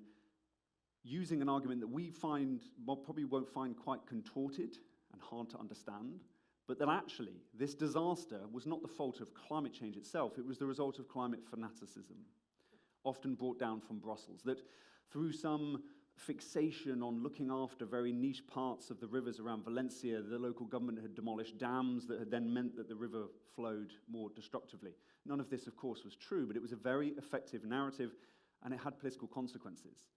using an argument that we find, well, probably won't find quite contorted and hard to understand, but that actually this disaster was not the fault of climate change itself, it was the result of climate fanaticism, often brought down from Brussels, that through some fixation on looking after very niche parts of the rivers around Valencia, the local government had demolished dams that had then meant that the river flowed more destructively. None of this, of course, was true, but it was a very effective narrative, and it had political consequences.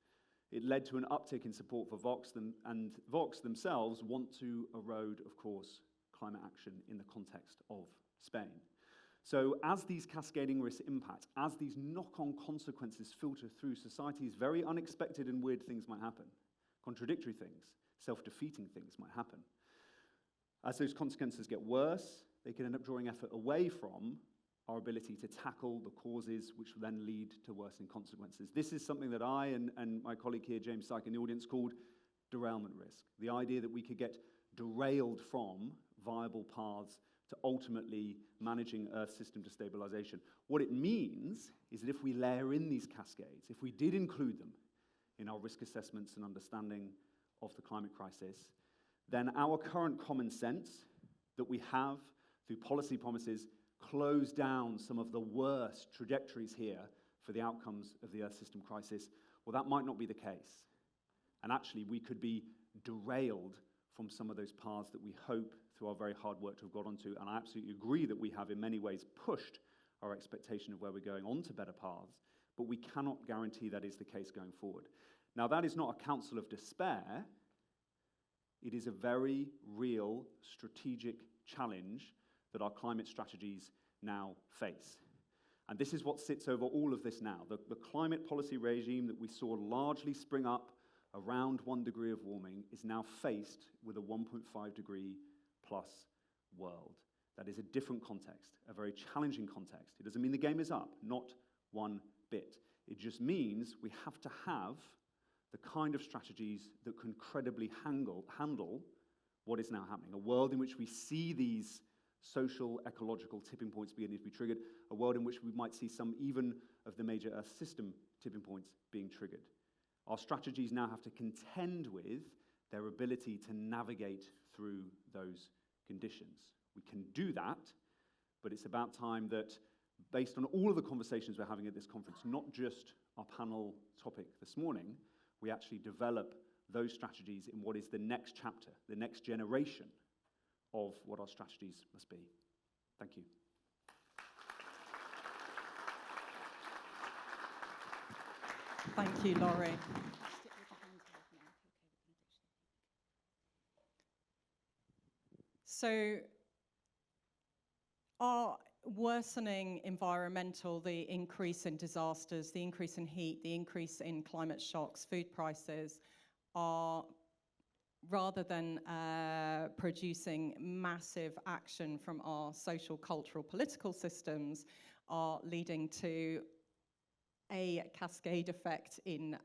It led to an uptick in support for Vox, and Vox themselves want to erode, of course, climate action in the context of Spain. So as these cascading risk impacts, as these knock-on consequences filter through societies, very unexpected and weird things might happen. Contradictory things, self-defeating things might happen. As those consequences get worse, they can end up drawing effort away from our ability to tackle the causes which will then lead to worsening consequences. This is something that I and my colleague here, James Syke, in the audience called derailment risk. The idea that we could get derailed from viable paths to ultimately managing Earth system destabilization. What it means is that if we layer in these cascades, if we did include them in our risk assessments and understanding of the climate crisis, then our current common sense that we have through policy promises close down some of the worst trajectories here for the outcomes of the Earth system crisis. Well, that might not be the case. And actually, we could be derailed from some of those paths that we hope through our very hard work to have got onto. And I absolutely agree that we have in many ways pushed our expectation of where we're going on to better paths, but we cannot guarantee that is the case going forward. Now, that is not a counsel of despair. It is a very real strategic challenge that our climate strategies now face. And this is what sits over all of this now. The climate policy regime that we saw largely spring up around 1 degree of warming is now faced with a 1.5 degree plus world. That is a different context, a very challenging context. It doesn't mean the game is up, not one bit. It just means we have to have the kind of strategies that can credibly handle what is now happening. A world in which we see these social, ecological tipping points beginning to be triggered, a world in which we might see some even of the major Earth system tipping points being triggered. Our strategies now have to contend with their ability to navigate through those conditions. We can do that, but it's about time that, based on all of the conversations we're having at this conference, not just our panel topic this morning, we actually develop those strategies in what is the next chapter, the next generation of what our strategies must be. Thank you. Thank you, Laurie. So, our worsening environmental, the increase in disasters, the increase in heat, the increase in climate shocks, food prices, are, rather than producing massive action from our social, cultural, political systems, are leading to a cascade effect in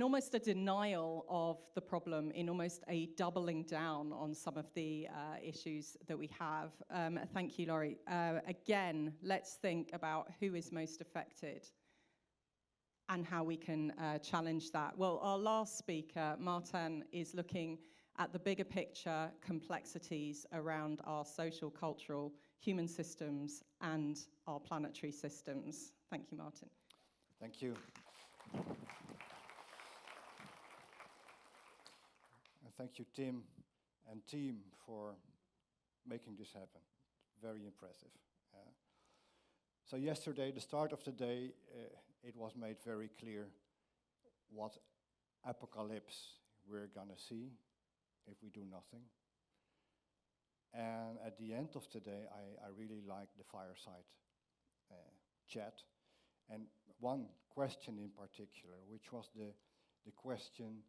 almost a denial of the problem, in almost a doubling down on some of the issues that we have. Thank you, Laurie. Again, let's think about who is most affected and how we can challenge that. Well, our last speaker, Martin, is looking at the bigger picture complexities around our social, cultural, human systems and our planetary systems. Thank you, Martin. Thank you. And thank you, Tim and team, for making this happen. Very impressive. So yesterday, the start of the day, it was made very clear what apocalypse we're gonna see if we do nothing. And at the end of the day, I really liked the fireside chat. And one question in particular, which was the question,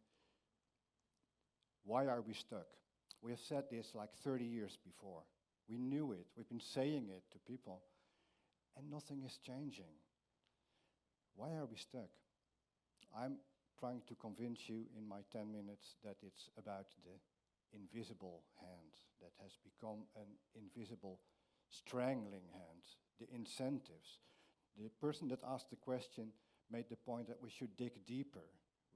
why are we stuck? We have said this like 30 years before. We knew it, we've been saying it to people, and nothing is changing. Why are we stuck? I'm trying to convince you in my 10 minutes that it's about the invisible hand that has become an invisible strangling hand, the incentives. The person that asked the question made the point that we should dig deeper.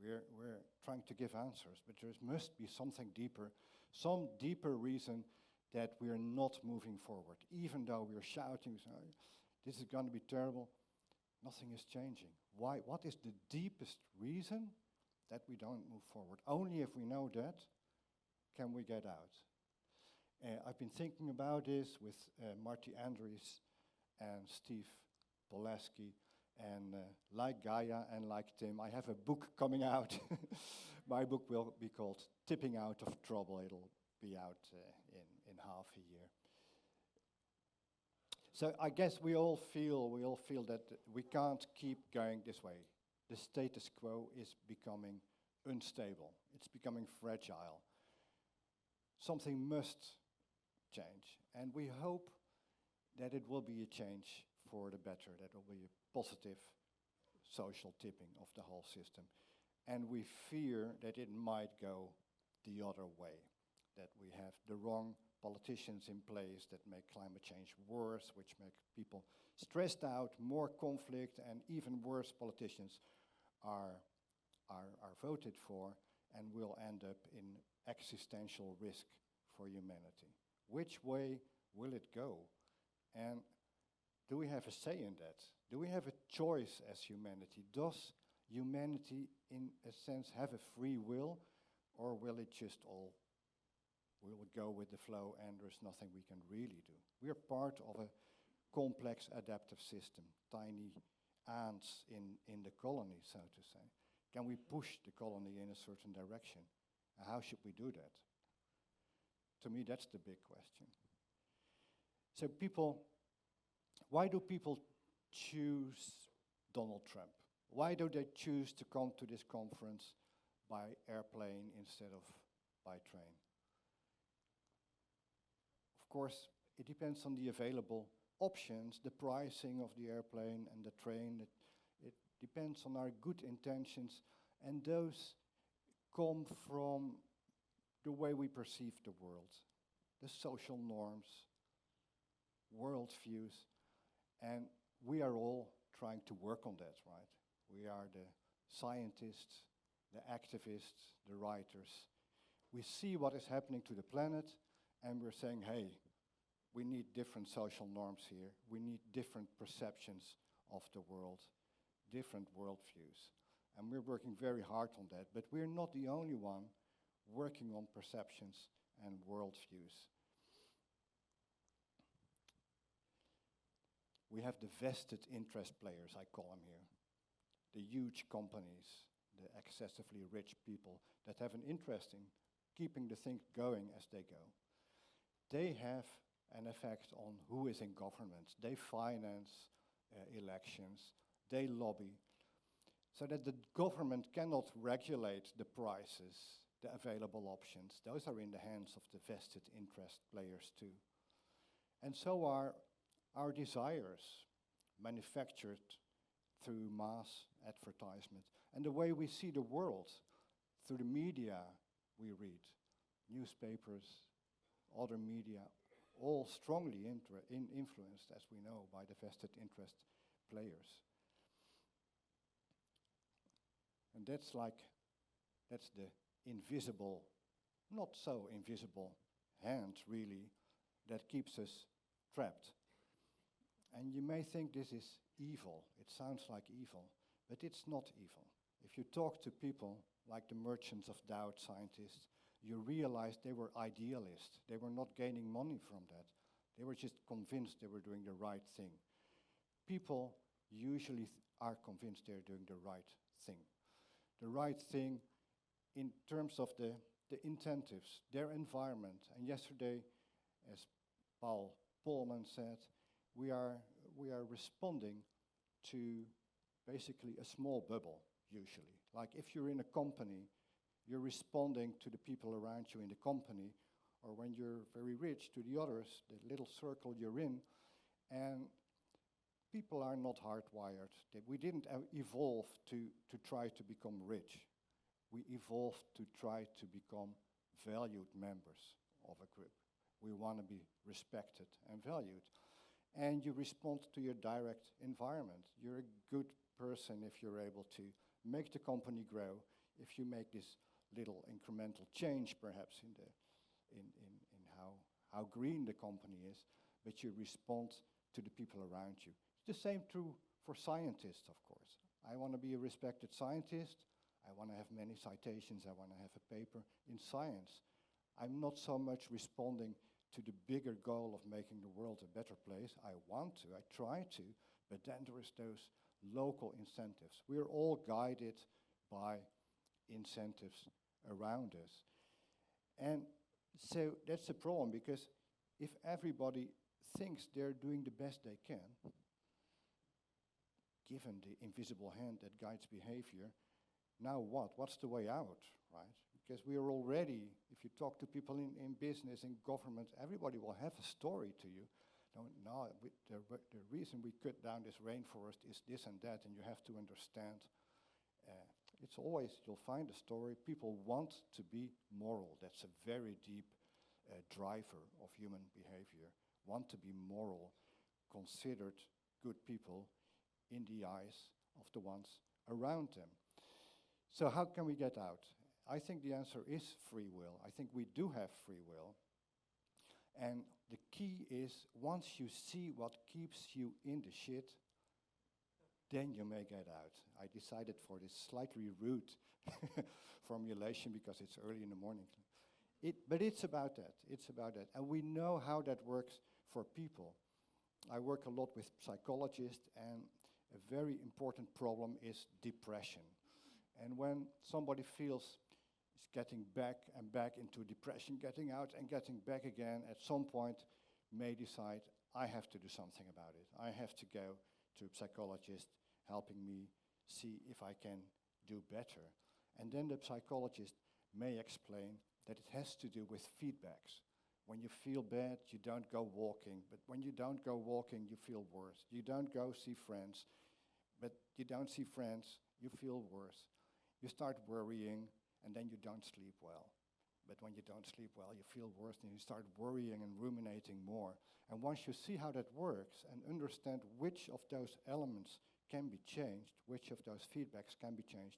We're trying to give answers, but there must be something deeper, some deeper reason that we're not moving forward. Even though we're shouting, this is going to be terrible, nothing is changing. Why? What is the deepest reason that we don't move forward? Only if we know that can we get out. I've been thinking about this with Marty Andrews and Steve Polaski, and like Gaia and like Tim, I have a book coming out. My book will be called Tipping Out of Trouble. It'll be out in half a year. So I guess we all feel that we can't keep going this way. The status quo is becoming unstable. It's becoming fragile. Something must change, and we hope that it will be a change for the better, that it will be a positive social tipping of the whole system. And we fear that it might go the other way, that we have the wrong politicians in place that make climate change worse, which make people stressed out, more conflict, and even worse politicians are voted for and will end up in existential risk for humanity. Which way will it go? And do we have a say in that? Do we have a choice as humanity? Does humanity, in a sense, have a free will, or will it just all go with the flow and there's nothing we can really do? We are part of a complex adaptive system, tiny ants in the colony, so to say. Can we push the colony in a certain direction? And how should we do that? To me, that's the big question. So why do people choose Donald Trump? Why do they choose to come to this conference by airplane instead of by train? Of course, it depends on the available options, the pricing of the airplane and the train. It depends on our good intentions, and those come from the way we perceive the world, the social norms, worldviews, and we are all trying to work on that, right? We are the scientists, the activists, the writers. We see what is happening to the planet, and we're saying, hey, we need different social norms here. We need different perceptions of the world, different worldviews. And we're working very hard on that, but we're not the only one working on perceptions and worldviews. We have the vested interest players, I call them here. The huge companies, the excessively rich people that have an interest in keeping the thing going as they go. They have an effect on who is in government. They finance elections, they lobby, so that the government cannot regulate the prices, the available options. Those are in the hands of the vested interest players too. And so are our desires, manufactured through mass advertisement. And the way we see the world, through the media we read, newspapers, other media, all strongly influenced, as we know, by the vested interest players. And that's the invisible, not so invisible hand, really, that keeps us trapped. And you may think this is evil. It sounds like evil. but it's not evil. If you talk to people like the merchants of doubt scientists, you realize they were idealists. They were not gaining money from that. They were just convinced they were doing the right thing. People usually are convinced they're doing the right thing. The right thing in terms of the incentives, their environment. And yesterday, as Paul Polman said, we are responding to basically a small bubble, usually. Like if you're in a company, you're responding to the people around you in the company, or when you're very rich, to the others, the little circle you're in. And people are not hardwired. We didn't evolve to try to become rich. We evolved to try to become valued members of a group. We want to be respected and valued. And you respond to your direct environment. You're a good person if you're able to make the company grow, if you make this little incremental change perhaps in how green the company is, but you respond to the people around you. It's the same true for scientists, of course. I want to be a respected scientist. I want to have many citations. I want to have a paper in science. I'm not so much responding to the bigger goal of making the world a better place. I want to, I try to, but then there is those local incentives. We're all guided by incentives around us. And so that's the problem, because if everybody thinks they're doing the best they can, given the invisible hand that guides behavior, now what? What's the way out, right? Because we are already, if you talk to people in business, in government, everybody will have a story to you. No, the reason we cut down this rainforest is this and that, and you have to understand. It's always, you'll find a story. People want to be moral. That's a very deep driver of human behavior. Want to be moral, considered good people in the eyes of the ones around them. So how can we get out? I think the answer is free will. I think we do have free will. And the key is, once you see what keeps you in the shit, then you may get out. I decided for this slightly rude formulation because it's early in the morning. But it's about that. It's about that. And we know how that works for people. I work a lot with psychologists, and a very important problem is depression. And when somebody feels is getting back and back into depression, getting out and getting back again, at some point may decide, I have to do something about it. I have to go to a psychologist helping me see if I can do better. And then the psychologist may explain that it has to do with feedbacks. When you feel bad, you don't go walking, but when you don't go walking, you feel worse. You don't go see friends, but you don't see friends, you feel worse. You start worrying, and then you don't sleep well. But when you don't sleep well, you feel worse, and you start worrying and ruminating more. And once you see how that works and understand which of those elements can be changed, which of those feedbacks can be changed,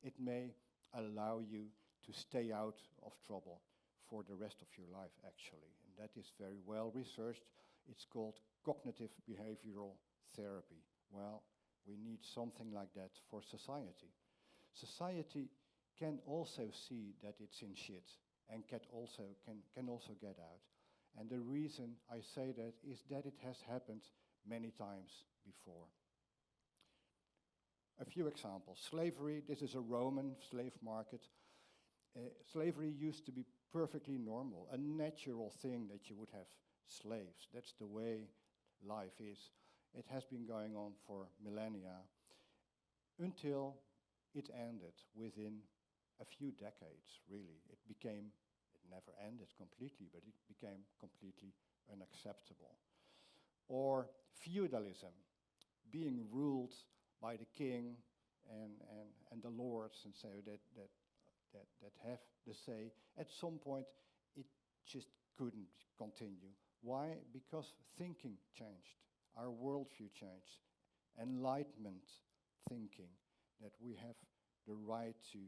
it may allow you to stay out of trouble for the rest of your life, actually. And that is very well researched. It's called cognitive behavioral therapy. Well, we need something like that for society. Society can also see that it's in shit and can also get out. And the reason I say that is that it has happened many times before. A few examples. Slavery, this is a Roman slave market. Slavery used to be perfectly normal, a natural thing that you would have slaves. That's the way life is. It has been going on for millennia until it ended within a few decades, really. It never ended completely, but it became completely unacceptable. Or feudalism, being ruled by the king and the lords, and so that have the say. At some point, it just couldn't continue. Why? Because thinking changed. Our worldview changed. Enlightenment thinking, that we have the right to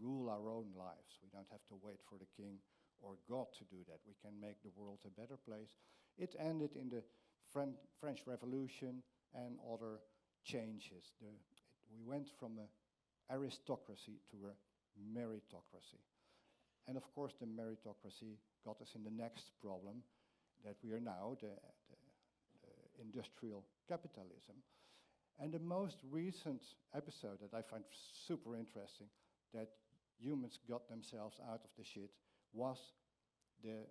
rule our own lives. We don't have to wait for the king or God to do that. We can make the world a better place. It ended in the French Revolution and other changes. We went from an aristocracy to a meritocracy. And of course, the meritocracy got us in the next problem that we are now, the industrial capitalism. And the most recent episode that I find super interesting, that humans got themselves out of the shit, was the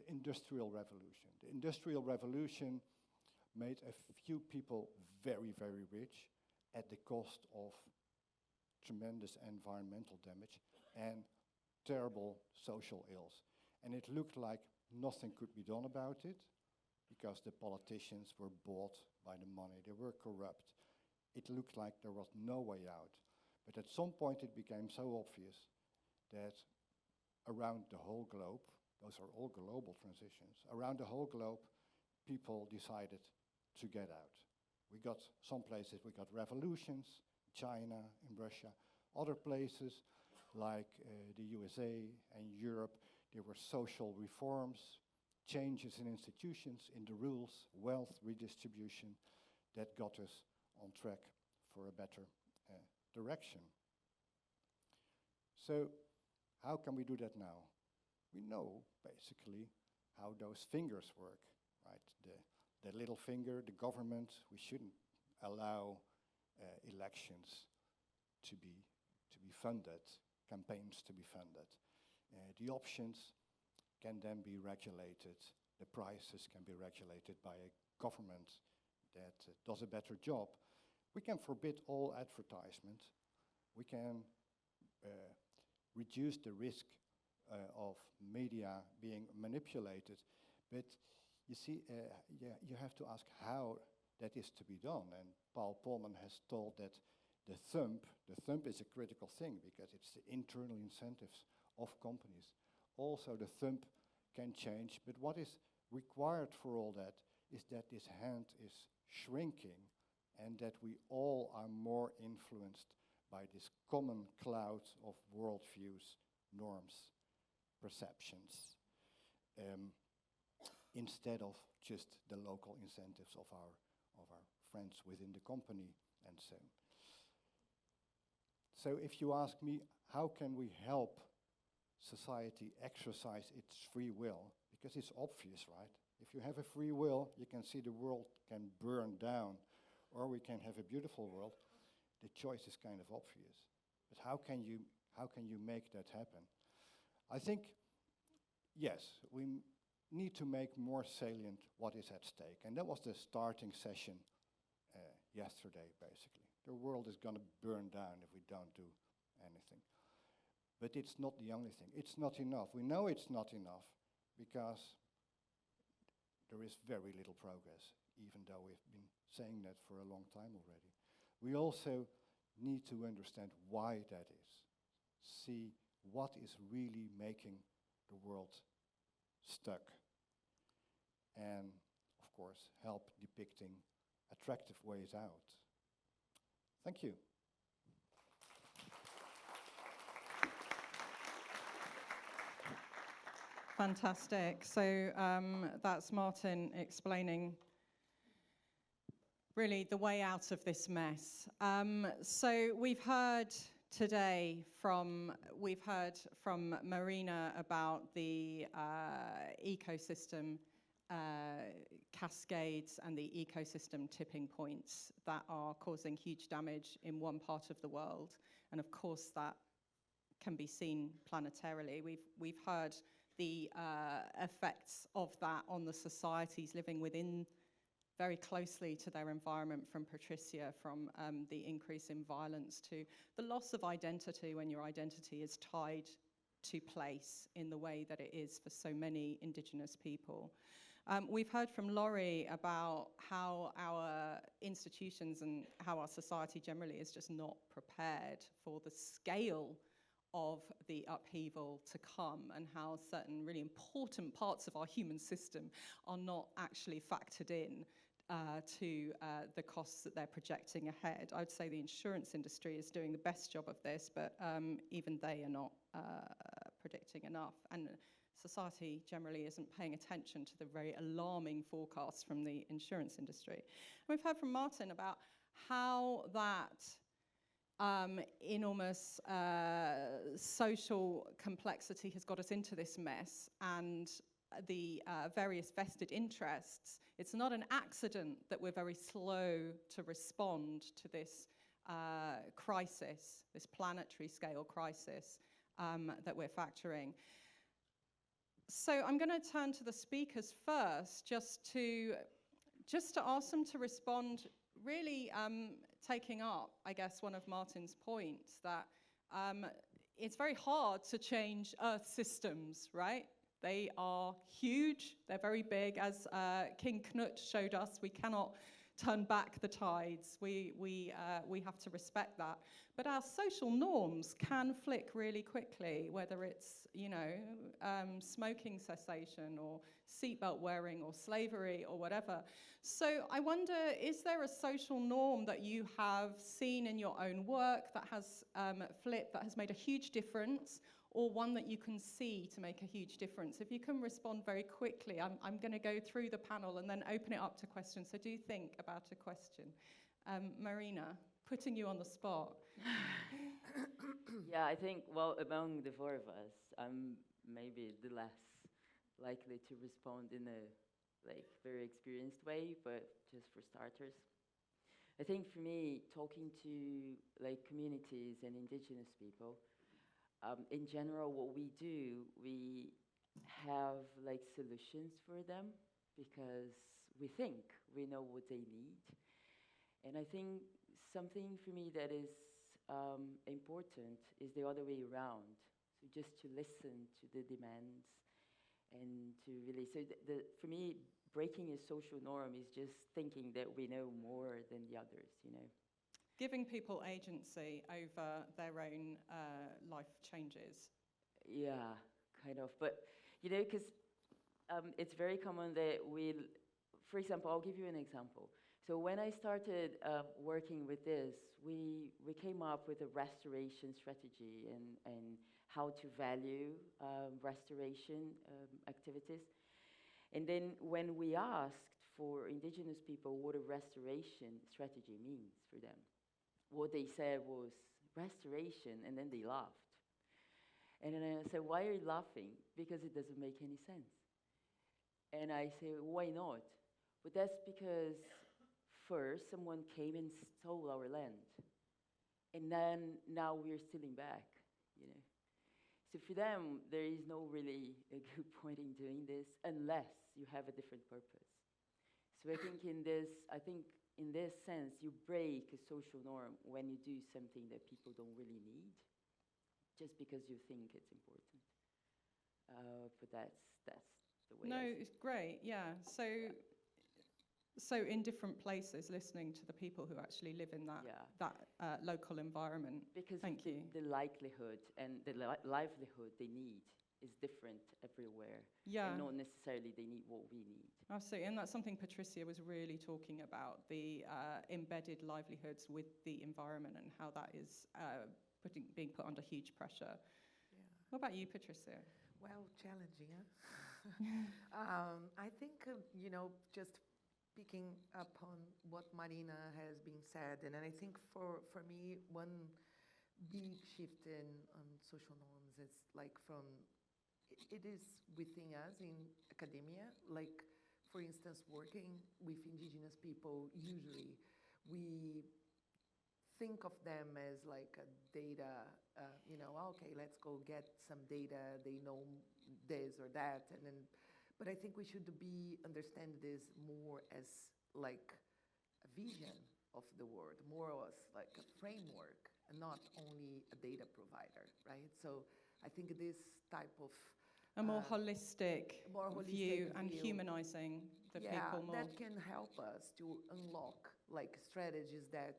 Industrial Revolution. The Industrial Revolution made a few people very, very rich at the cost of tremendous environmental damage and terrible social ills. And it looked like nothing could be done about it because the politicians were bought by the money. They were corrupt. It looked like there was no way out. But at some point it became so obvious that around the whole globe, those are all global transitions, around the whole globe, people decided to get out. We got some places, we got revolutions, China and Russia. Other places, like the USA and Europe, there were social reforms, changes in institutions, in the rules, wealth redistribution that got us on track for a better direction. So how can we do that now? We know basically how those fingers work, right? The little finger, the government, we shouldn't allow elections to be funded, campaigns to be funded. The options can then be regulated, the prices can be regulated by a government that does a better job. We can forbid all advertisement. We can reduce the risk of media being manipulated. But you see, you have to ask how that is to be done. And Paul Polman has told that the thumb is a critical thing because it's the internal incentives of companies. Also, the thumb can change, but what is required for all that is that this hand is shrinking and that we all are more influenced by this common cloud of worldviews, norms, perceptions, instead of just the local incentives of our friends within the company and so. So if you ask me, how can we help society exercise its free will? Because it's obvious, right? If you have a free will, you can see the world can burn down, or we can have a beautiful world. The choice is kind of obvious. But how can you make that happen? I think, yes, we need to make more salient what is at stake. And that was the starting session yesterday, basically. The world is going to burn down if we don't do anything. But it's not the only thing. It's not enough. We know it's not enough because there is very little progress, even though we've been saying that for a long time already. We also need to understand why that is. See what is really making the world stuck. And, of course, help depicting attractive ways out. Thank you. Fantastic. So that's Martin explaining really the way out of this mess. So we've heard today from Marina about the ecosystem cascades and the ecosystem tipping points that are causing huge damage in one part of the world. And of course that can be seen planetarily. We've heard the effects of that on the societies living within very closely to their environment, from Patricia, from the increase in violence to the loss of identity when your identity is tied to place in the way that it is for so many indigenous people. We've heard from Laurie about how our institutions and how our society generally is just not prepared for the scale of the upheaval to come, and how certain really important parts of our human system are not actually factored in to the costs that they're projecting ahead. I'd say the insurance industry is doing the best job of this, but even they are not predicting enough. And society generally isn't paying attention to the very alarming forecasts from the insurance industry. And we've heard from Martin about how that enormous social complexity has got us into this mess, and the various vested interests. It's not an accident that we're very slow to respond to this crisis, this planetary scale crisis that we're factoring. So I'm going to turn to the speakers first, just to ask them to respond, really taking up, I guess, one of Martin's points, that it's very hard to change Earth systems, right? They are huge, they're very big. As King Knut showed us, we cannot turn back the tides. We have to respect that. But our social norms can flick really quickly, whether it's, smoking cessation or seatbelt wearing or slavery or whatever. So I wonder, is there a social norm that you have seen in your own work that has flipped, that has made a huge difference, or one that you can see to make a huge difference? If you can respond very quickly, I'm going to go through the panel and then open it up to questions. So do think about a question. Marina, putting you on the spot. Yeah, I think, well, among the four of us, I'm maybe the less likely to respond in a very experienced way, but just for starters. I think for me, talking to communities and indigenous people, in general, what we do, we have solutions for them because we think we know what they need. And I think something for me that is important is the other way around. So just to listen to the demands and to really, so for me, breaking a social norm is just thinking that we know more than the others, Giving people agency over their own life changes. Yeah, kind of. But, because it's very common that for example, I'll give you an example. So when I started working with this, we came up with a restoration strategy and how to value restoration activities. And then when we asked for indigenous people what a restoration strategy means for them, what they said was restoration, and then they laughed. And then I said, why are you laughing? Because it doesn't make any sense. And I say, why not? But that's because first someone came and stole our land. And then now we're stealing back, So for them, there is no really a good point in doing this unless you have a different purpose. So I think in this sense, you break a social norm when you do something that people don't really need, just because you think it's important. But that's the way. No, it's great. Yeah. So in different places, listening to the people who actually live in that local environment. Because Thank you. The likelihood and the livelihood they need is different everywhere. Yeah. And not necessarily they need what we need. Absolutely, and that's something Patricia was really talking about, the embedded livelihoods with the environment and how that is being put under huge pressure. Yeah. What about you, Patricia? Well, challenging, huh? I think, just picking up on what Marina has been said, and I think for me, one big shift on social norms is it is within us in academia. For instance, working with indigenous people, usually we think of them as a data, okay, let's go get some data, they know this or that, but I think we should understand this more as a vision of the world, more as a framework, and not only a data provider, right? So I think this type of A more holistic view and humanizing the people more. That can help us to unlock strategies that,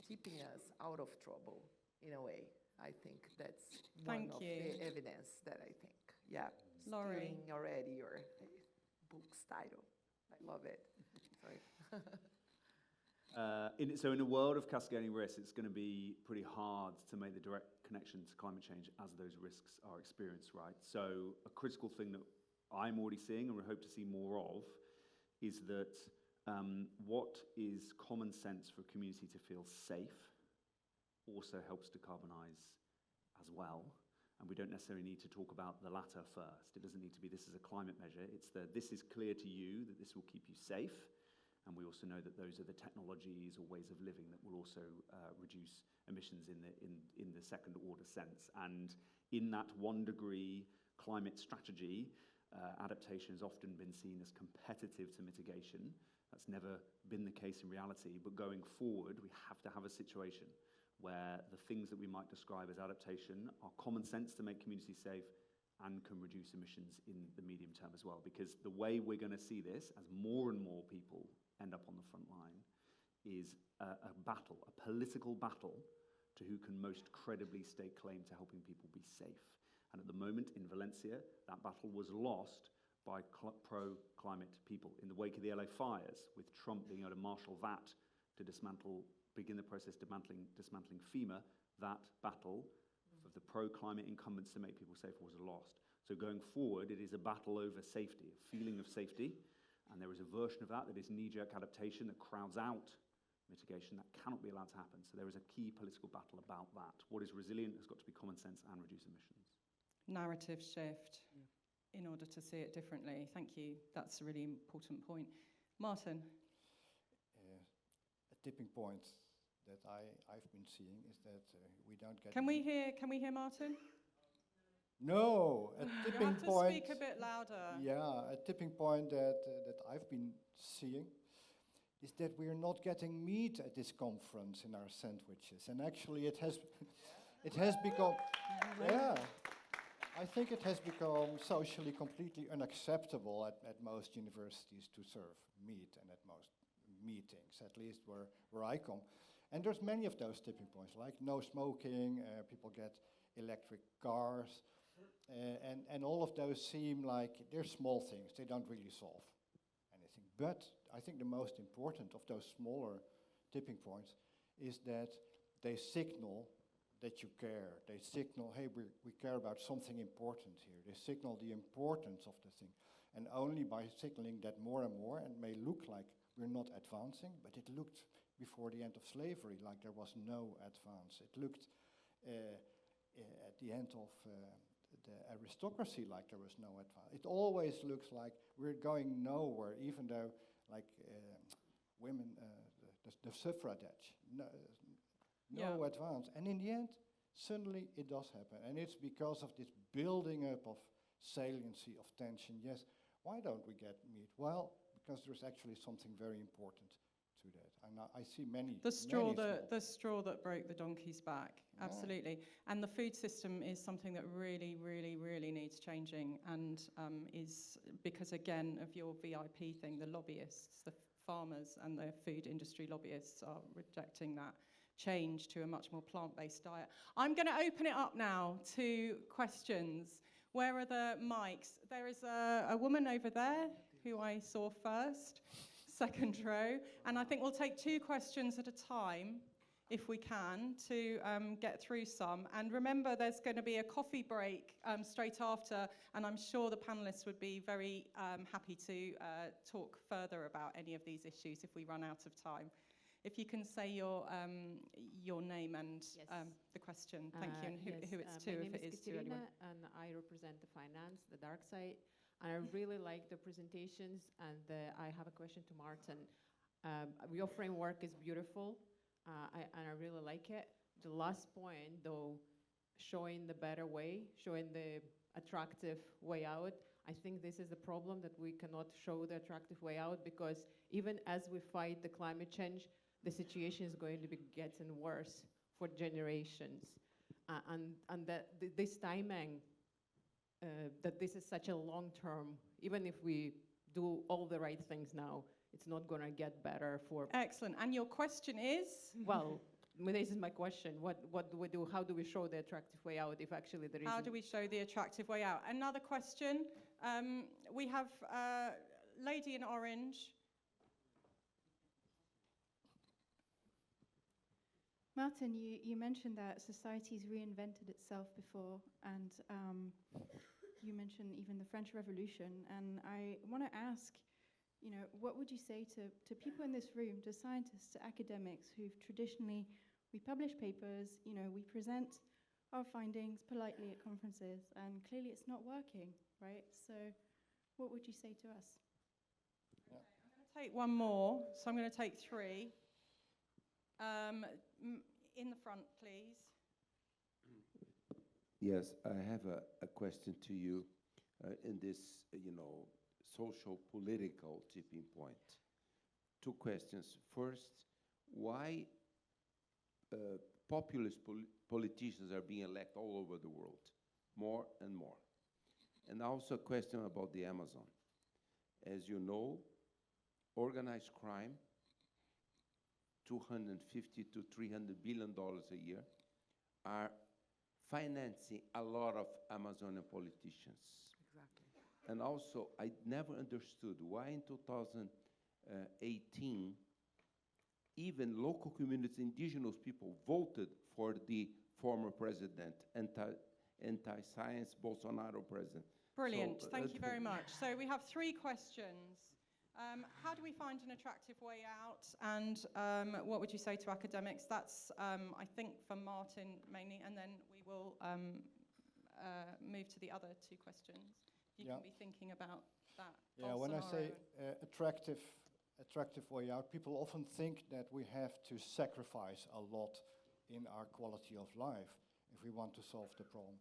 keeping us out of trouble in a way. I think that's one of the evidence that I think. Yeah. Laurie. Stealing already your book's title. I love it. Sorry. So in a world of cascading risks, it's going to be pretty hard to make the direct connection to climate change as those risks are experienced, right? So a critical thing that I'm already seeing and we hope to see more of is that what is common sense for a community to feel safe also helps decarbonize as well. And we don't necessarily need to talk about the latter first. It doesn't need to be this is a climate measure. It's this is clear to you that this will keep you safe. And we also know that those are the technologies or ways of living that will also reduce emissions in the second order sense. And in that 1 degree climate strategy, adaptation has often been seen as competitive to mitigation. That's never been the case in reality. But going forward, we have to have a situation where the things that we might describe as adaptation are common sense to make communities safe and can reduce emissions in the medium term as well. Because the way we're going to see this, as more and more people end up on the front line, is a battle, a political battle to who can most credibly stake claim to helping people be safe. And at the moment in Valencia, that battle was lost by pro-climate people. In the wake of the LA fires, with Trump being able to marshal that to begin the process dismantling FEMA, that battle of the pro-climate incumbents to make people safer was lost. So going forward, it is a battle over safety, a feeling of safety, and there is a version of that is knee-jerk adaptation that crowds out mitigation. That cannot be allowed to happen. So there is a key political battle about that. What is resilient has got to be common sense and reduce emissions. Narrative shift in order to see it differently. Thank you. That's a really important point. Martin? A tipping point that I've been seeing is that we don't get... Can we hear Martin? No, a tipping You have to point... speak a bit louder. Yeah, a tipping point that I've been seeing is that we're not getting meat at this conference in our sandwiches. And actually it has become... Yeah, I think it has become socially completely unacceptable at most universities to serve meat and at most meetings, at least where I come. And there's many of those tipping points, like no smoking, people get electric cars, and all of those seem like they're small things. They don't really solve anything. But I think the most important of those smaller tipping points is that they signal that you care. They signal, hey, we care about something important here. They signal the importance of the thing. And only by signaling that more and more, and it may look like we're not advancing, but it looked before the end of slavery like there was no advance. It looked at the end of the aristocracy like there was no advance. It always looks like we're going nowhere, even though like women, the suffragette, no advance. And in the end, suddenly it does happen. And it's because of this building up of saliency, of tension. Yes, why don't we get meat? Well, because there's actually something very important to that. And I see many... The straw that broke the donkey's back, absolutely. And the food system is something that really, really, really needs changing, and is because, again, of your VIP thing, the lobbyists, the farmers and the food industry lobbyists are rejecting that change to a much more plant-based diet. I'm going to open it up now to questions. Where are the mics? There is a woman over there who I saw first, second row, and I think we'll take 2 questions at a time, if we can, to get through some. And remember, there's going to be a coffee break straight after, and I'm sure the panelists would be very happy to talk further about any of these issues if we run out of time. If you can say your name and the question, thank you, and who it's to, if it is to anyone. And I represent the finance, the dark side, and I really like the presentations, and I have a question to Martin. Your framework is beautiful, and I really like it. The last point, though, showing the better way, showing the attractive way out, I think this is the problem, that we cannot show the attractive way out, because even as we fight the climate change, the situation is going to be getting worse for generations. And that this timing, that this is such a long term, even if we do all the right things now, it's not going to get better for... Excellent. And your question is? Well, this is my question. What do we do? How do we show the attractive way out if actually there is... How do we show the attractive way out? Another question. We have a lady in orange. Martin, you mentioned that society's reinvented itself before, and you mentioned even the French Revolution, and I want to ask, you know, what would you say to people in this room, to scientists, to academics who've traditionally, we publish papers, you know, we present our findings politely at conferences, and clearly it's not working, right? So what would you say to us? Take one more, so I'm going to take three. In the front, please. Yes, I have a question to you in this, social-political tipping point. Two questions. First, why populist politicians are being elected all over the world, more and more? And also a question about the Amazon. As you know, organized crime, $250 to $300 billion a year, are financing a lot of Amazonian politicians. Exactly. And also, I never understood why in 2018, even local communities, indigenous people, voted for the former president, anti-science Bolsonaro president. Brilliant, So, thank you very much. So we have three questions. How do we find an attractive way out? And what would you say to academics? That's, I think, for Martin mainly, and then we will move to the other two questions. You can be thinking about that. Yeah, when I say attractive way out, people often think that we have to sacrifice a lot in our quality of life if we want to solve the problem.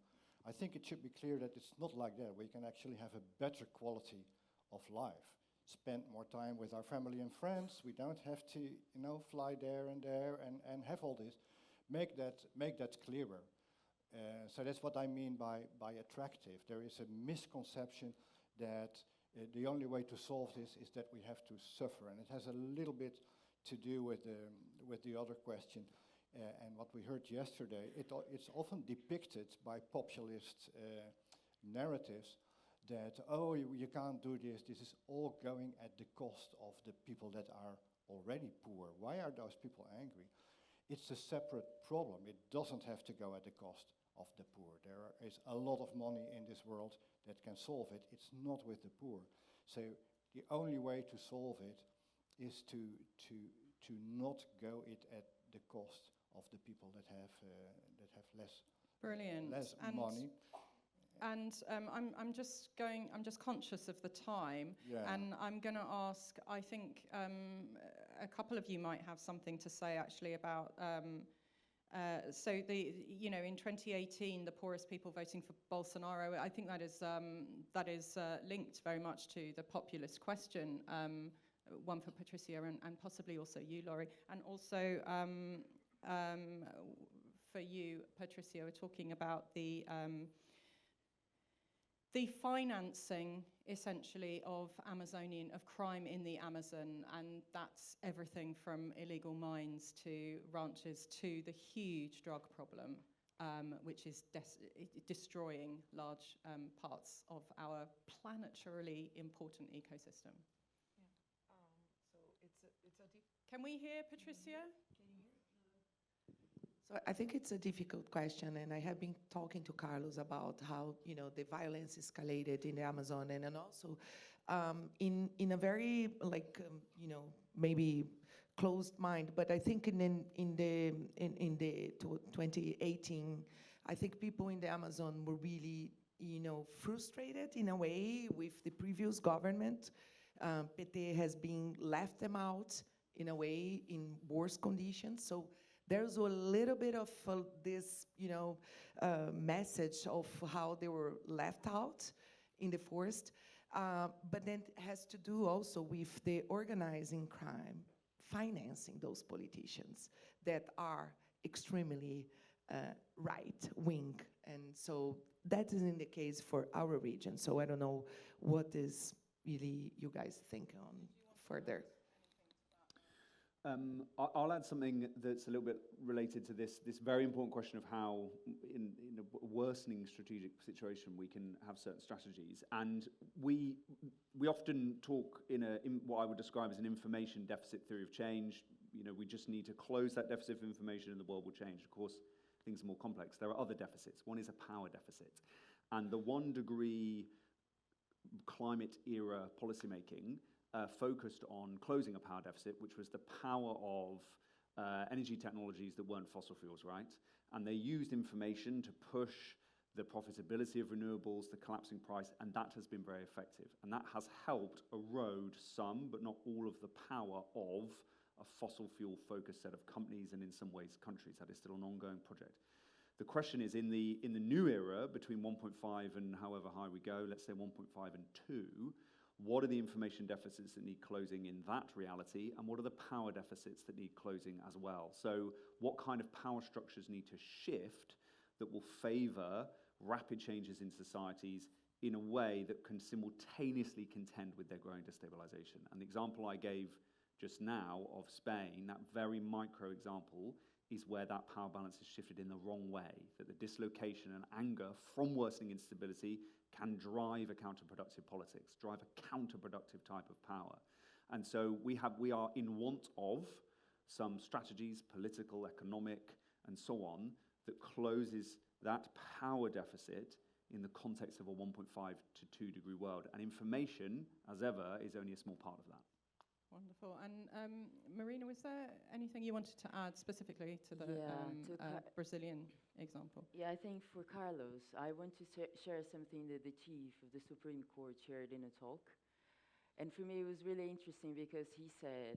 I think it should be clear that it's not like that. We can actually have a better quality of life. Spend more time with our family and friends. We don't have to, fly there and have all this. Make that clearer. So that's what I mean by attractive. There is a misconception that the only way to solve this is that we have to suffer, and it has a little bit to do with the other question. And what we heard yesterday, it's often depicted by populist narratives that, oh, you can't do this, this is all going at the cost of the people that are already poor. Why are those people angry? It's a separate problem. It doesn't have to go at the cost of the poor. There is a lot of money in this world that can solve it. It's not with the poor. So the only way to solve it is to not go it at the cost of the people that have less. Brilliant. Less and money. And I'm just conscious of the time, Yeah. and I'm going to ask. I think a couple of you might have something to say actually about. So in 2018, the poorest people voting for Bolsonaro. I think that is linked very much to the populist question. One for Patricia and possibly also you, Laurie, and also for you, Patricia. We're talking about the financing, essentially, of crime in the Amazon, and that's everything from illegal mines to ranches to the huge drug problem, which is destroying large parts of our planetarily important ecosystem. Can we hear Patricia? So I think it's a difficult question, and I have been talking to Carlos about how the violence escalated in the Amazon, and also in a very maybe closed mind. But I think in the 2018, I think people in the Amazon were really frustrated in a way with the previous government. PT has been left them out in a way in worse conditions. So there's a little bit of this, message of how they were left out in the forest. But then it has to do also with the organizing crime, financing those politicians that are extremely right-wing. And so that isn't the case for our region. So I don't know what is really you guys think on further. I'll add something that's a little bit related to this very important question of how, in a worsening strategic situation, we can have certain strategies. And we often talk in what I would describe as an information deficit theory of change. We just need to close that deficit of information and the world will change. Of course, things are more complex. There are other deficits. One is a power deficit. And the 1 degree climate era policymaking focused on closing a power deficit, which was the power of energy technologies that weren't fossil fuels, right? And they used information to push the profitability of renewables, the collapsing price, and that has been very effective. And that has helped erode some, but not all of the power of a fossil fuel-focused set of companies and in some ways countries. That is still an ongoing project. The question is, in the new era, between 1.5 and however high we go, let's say 1.5 and 2, what are the information deficits that need closing in that reality, and what are the power deficits that need closing as well? So what kind of power structures need to shift that will favor rapid changes in societies in a way that can simultaneously contend with their growing destabilization? And the example I gave just now of Spain, that very micro example, is where that power balance is shifted in the wrong way, that the dislocation and anger from worsening instability can drive a counterproductive politics, drive a counterproductive type of power. And so we are in want of some strategies, political, economic, and so on, that closes that power deficit in the context of a 1.5 to 2 degree world. And information, as ever, is only a small part of that. Wonderful. And Marina, was there anything you wanted to add specifically to the Brazilian example? Yeah, I think for Carlos, I want to share something that the chief of the Supreme Court shared in a talk. And for me, it was really interesting because he said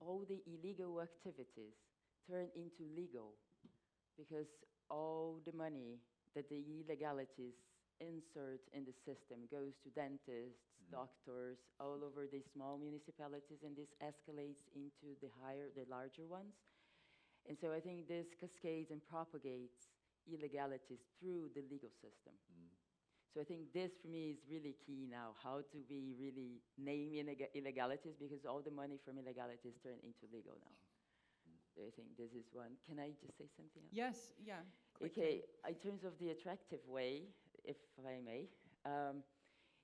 all the illegal activities turn into legal because all the money that the illegalities insert in the system goes to dentists, doctors, all over the small municipalities, and this escalates into the larger ones. And so I think this cascades and propagates illegalities through the legal system. So I think this for me is really key now, how do we really name illegalities, because all the money from illegalities turn into legal now. I think this is one. Can I just say something else? Yes, yeah. Quickly. Okay, in terms of the attractive way, if I may,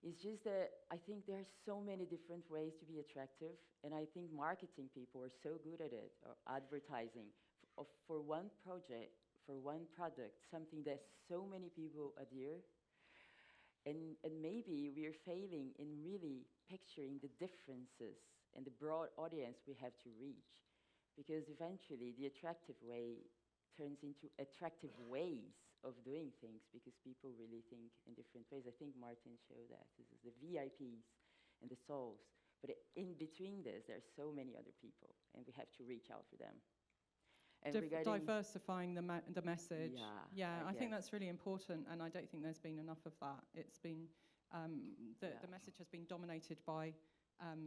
it's just that I think there are so many different ways to be attractive, and I think marketing people are so good at it, or advertising, for one project, for one product, something that so many people adhere. And maybe we are failing in really picturing the differences and the broad audience we have to reach. Because eventually the attractive way turns into attractive ways of doing things because people really think in different ways. I think Martin showed that. This is the VIPs and the souls. But in between this, there are so many other people, and we have to reach out for them. And diversifying the message. Yeah, I think that's really important, and I don't think there's been enough of that. It's been, the message has been dominated by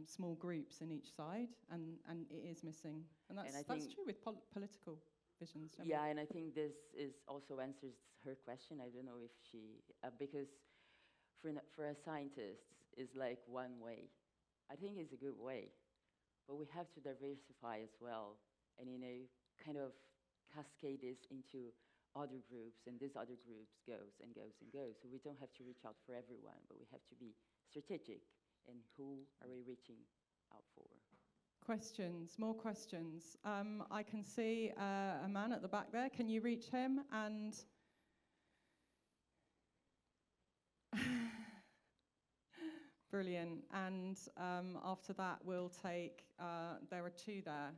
small groups in each side, and it is missing. And that's true with political visions. Yeah, and I think this also answers her question. I don't know if she, because for a scientist, it's like one way. I think it's a good way, but we have to diversify as well, and kind of cascade this into other groups, and these other groups goes and goes and goes. So we don't have to reach out for everyone, but we have to be strategic in who are we reaching out for. Questions, more questions. I can see a man at the back there. Can you reach him? And brilliant. And after that, we'll take, there are two there.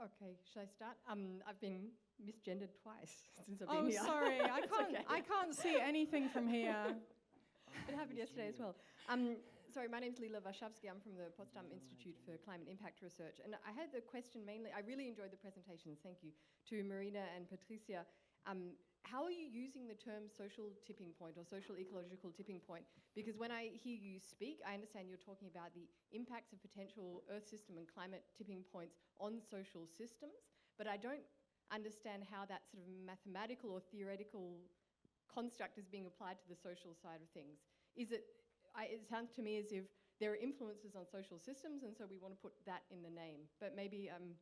Okay, should I start? I've been misgendered twice since I've been here. Oh, sorry, I can't see anything from here. It happened yesterday as well. Sorry, my name's Lila Varshavsky. I'm from the Potsdam Institute for Climate Impact Research. And I had the question mainly, I really enjoyed the presentations, thank you, to Marina and Patricia. How are you using the term social tipping point or social ecological tipping point? Because when I hear you speak, I understand you're talking about the impacts of potential Earth system and climate tipping points on social systems, but I don't understand how that sort of mathematical or theoretical construct is being applied to the social side of things. It sounds to me as if there are influences on social systems, and so we want to put that in the name. But maybe I'm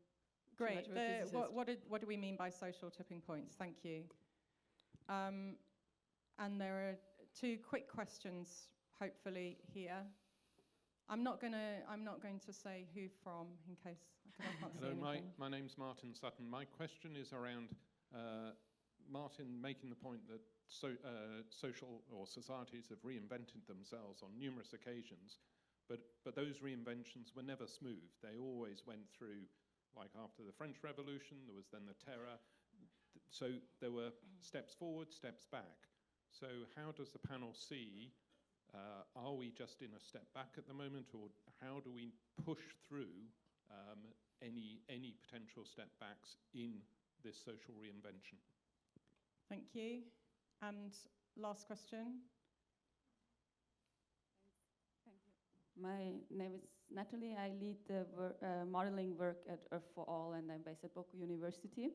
great. What do we mean by social tipping points? Thank you. And there are two quick questions, hopefully here. I'm not going to say who from, in case I can't see anything. My name's Martin Sutton. My question is around Martin making the point that social or societies have reinvented themselves on numerous occasions, But those reinventions were never smooth. They always went through, like after the French Revolution, there was then the Terror. So there were steps forward, steps back. So how does the panel see, are we just in a step back at the moment, or how do we push through any potential step backs in this social reinvention? Thank you. And last question. Thank you. My name is Natalie. I lead the modeling work at Earth for All, and I'm based at Boku University.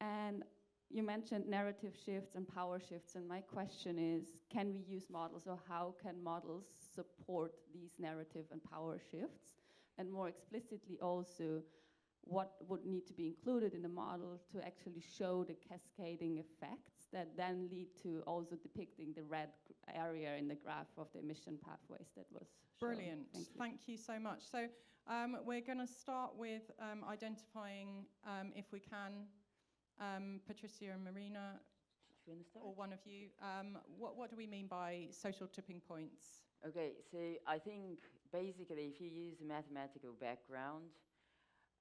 And you mentioned narrative shifts and power shifts, and my question is, can we use models, or how can models support these narrative and power shifts? And more explicitly also, what would need to be included in the model to actually show the cascading effects that then lead to also depicting the red area in the graph of the emission pathways that was shown. Brilliant. Thank you so much. So we're going to start with identifying, if we can, Patricia and Marina, or one of you, what do we mean by social tipping points? Okay, so I think basically if you use a mathematical background,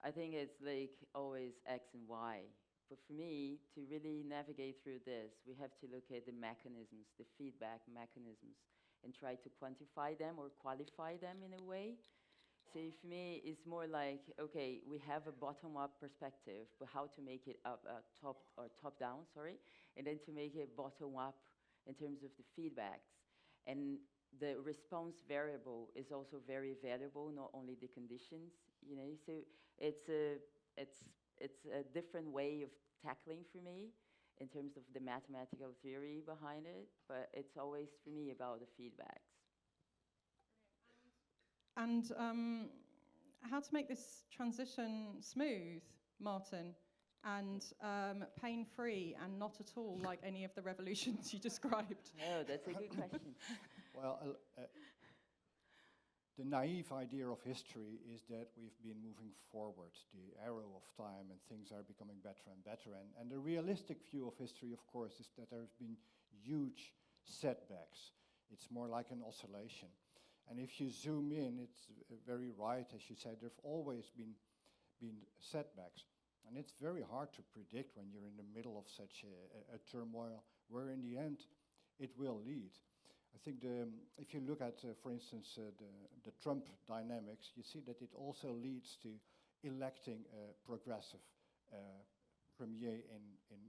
I think it's like always X and Y. But for me, to really navigate through this, we have to look at the mechanisms, the feedback mechanisms, and try to quantify them or qualify them in a way. So for me, it's more like, okay, we have a bottom-up perspective, but how to make it top-down, and then to make it bottom-up in terms of the feedbacks. And the response variable is also very valuable, not only the conditions, you know. So it's a different way of tackling for me in terms of the mathematical theory behind it, but it's always for me about the feedbacks. And how to make this transition smooth, Martin, and pain-free, and not at all like any of the revolutions you described? Oh, that's a good question. Well, the naive idea of history is that we've been moving forward, the arrow of time, and things are becoming better and better. And the realistic view of history, of course, is that there have been huge setbacks. It's more like an oscillation. And if you zoom in, it's very right, as you said, there have always been setbacks. And it's very hard to predict when you're in the middle of such a turmoil, where in the end it will lead. I think if you look at, for instance, the Trump dynamics, you see that it also leads to electing a progressive premier in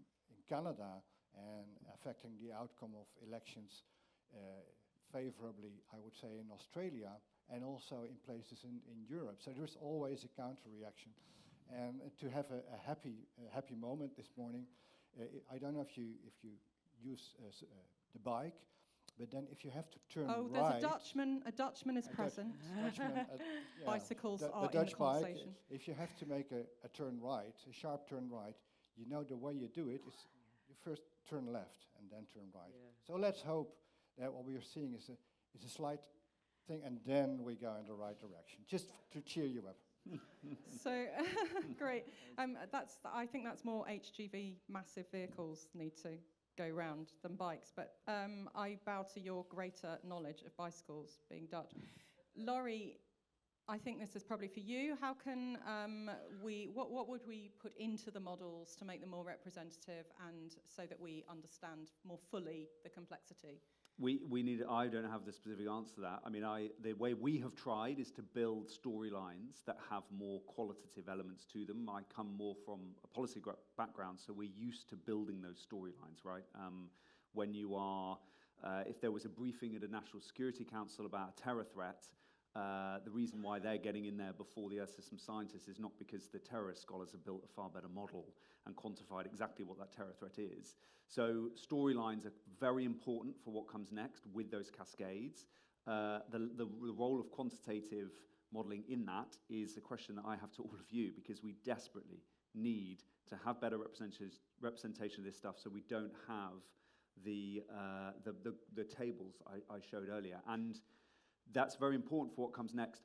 Canada and affecting the outcome of elections favorably, I would say, in Australia and also in places in Europe. So there's always a counter-reaction. And to have a happy moment this morning, I don't know if you use the bike, but then if you have to turn right... Oh, there's a Dutchman is present. Yeah. Bicycles are the in the Dutch bike, conversation. if you have to make a turn right, a sharp turn right, you know the way you do it is you first turn left and then turn right. Yeah. So let's hope that what we are seeing is a slight thing, and then we go in the right direction, just to cheer you up. So, great. I think that's more HGV massive vehicles need to go round than bikes, but I bow to your greater knowledge of bicycles, being Dutch. Laurie, I think this is probably for you. How can what would we put into the models to make them more representative and so that we understand more fully the complexity? We need, I don't have the specific answer to that. I mean, the way we have tried is to build storylines that have more qualitative elements to them. I come more from a policy background, so we're used to building those storylines, right? When you are, if there was a briefing at a National Security Council about a terror threat, the reason why they're getting in there before the Earth System scientists is not because the terrorist scholars have built a far better model and quantified exactly what that terror threat is. So storylines are very important for what comes next with those cascades. The role of quantitative modeling in that is a question that I have to all of you, because we desperately need to have better representation of this stuff so we don't have the tables I showed earlier. And that's very important for what comes next,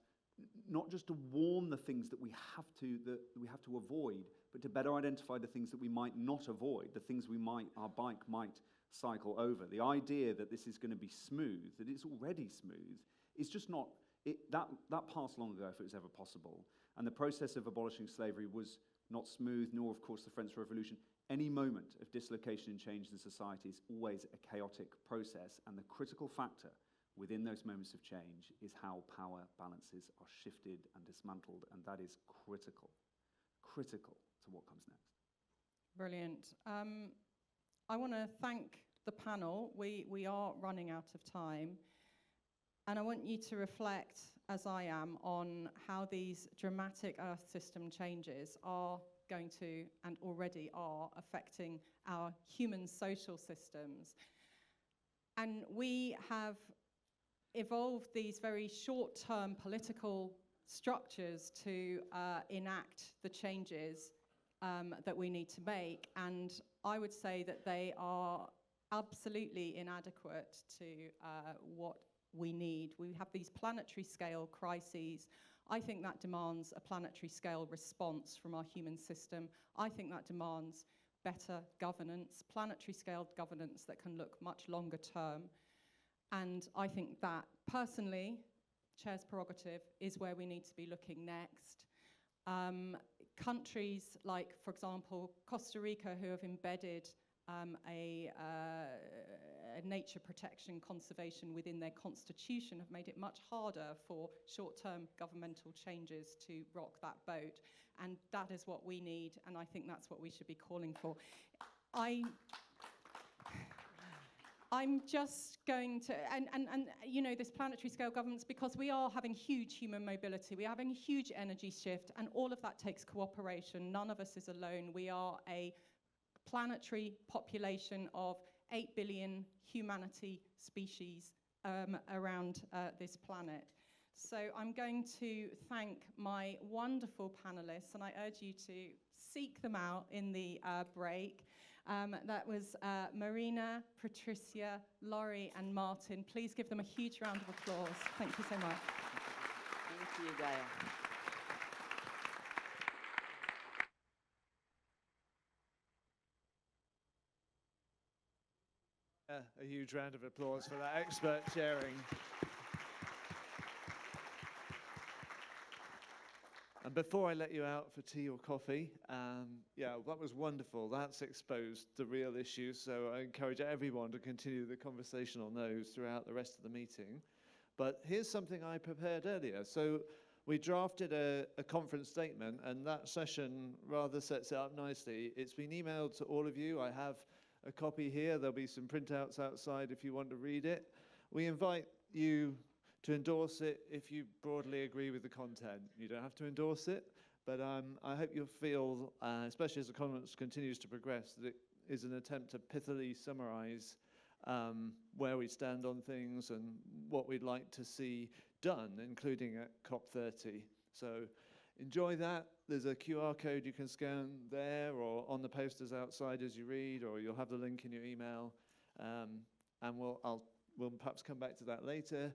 not just to warn the things that we have to avoid, but to better identify the things that we might not avoid, the things our bike might cycle over. The idea that this is going to be smooth, that it's already smooth, is just not That passed long ago, if it was ever possible. And the process of abolishing slavery was not smooth, nor, of course, the French Revolution. Any moment of dislocation and change in society is always a chaotic process, and the critical factor within those moments of change is how power balances are shifted and dismantled, and that is critical to what comes next. Brilliant. I want to thank the panel. We are running out of time. And I want you to reflect, as I am, on how these dramatic Earth system changes are going to, and already are, affecting our human social systems. And we have evolved these very short-term political structures to enact the changes that we need to make. And I would say that they are absolutely inadequate to what we need. We have these planetary scale crises. I think that demands a planetary scale response from our human system. I think that demands better governance, planetary scale governance that can look much longer term. And I think that, personally, Chair's prerogative is where we need to be looking next. Countries like, for example, Costa Rica, who have embedded a nature protection conservation within their constitution, have made it much harder for short-term governmental changes to rock that boat. And that is what we need, and I think that's what we should be calling for. I'm just going to, and you know, this planetary scale governance, because we are having huge human mobility, we're having a huge energy shift, and all of that takes cooperation. None of us is alone. We are a planetary population of 8 billion humanity species around this planet. So I'm going to thank my wonderful panelists, and I urge you to seek them out in the break. That was Marina, Patricia, Laurie, and Martin. Please give them a huge round of applause. Thank you so much. Thank you, Gaia. A huge round of applause for that expert sharing. And before I let you out for tea or coffee, yeah, that was wonderful. That's exposed the real issues, so I encourage everyone to continue the conversation on those throughout the rest of the meeting. But here's something I prepared earlier. So we drafted a conference statement, and that session rather sets it up nicely. It's been emailed to all of you. I have a copy here. There'll be some printouts outside if you want to read it. We invite you to endorse it if you broadly agree with the content. You don't have to endorse it, but I hope you'll feel, especially as the conference continues to progress, that it is an attempt to pithily summarize where we stand on things and what we'd like to see done, including at COP30. So enjoy that. There's a QR code you can scan there or on the posters outside as you read, or you'll have the link in your email. And we'll perhaps come back to that later.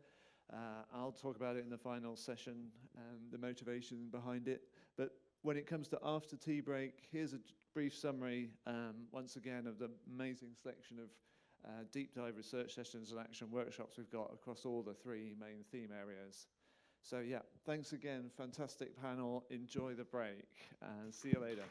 I'll talk about it in the final session and the motivation behind it. But when it comes to after tea break, here's a brief summary, once again, of the amazing selection of deep dive research sessions and action workshops we've got across all the three main theme areas. So yeah, thanks again, fantastic panel. Enjoy the break and see you later.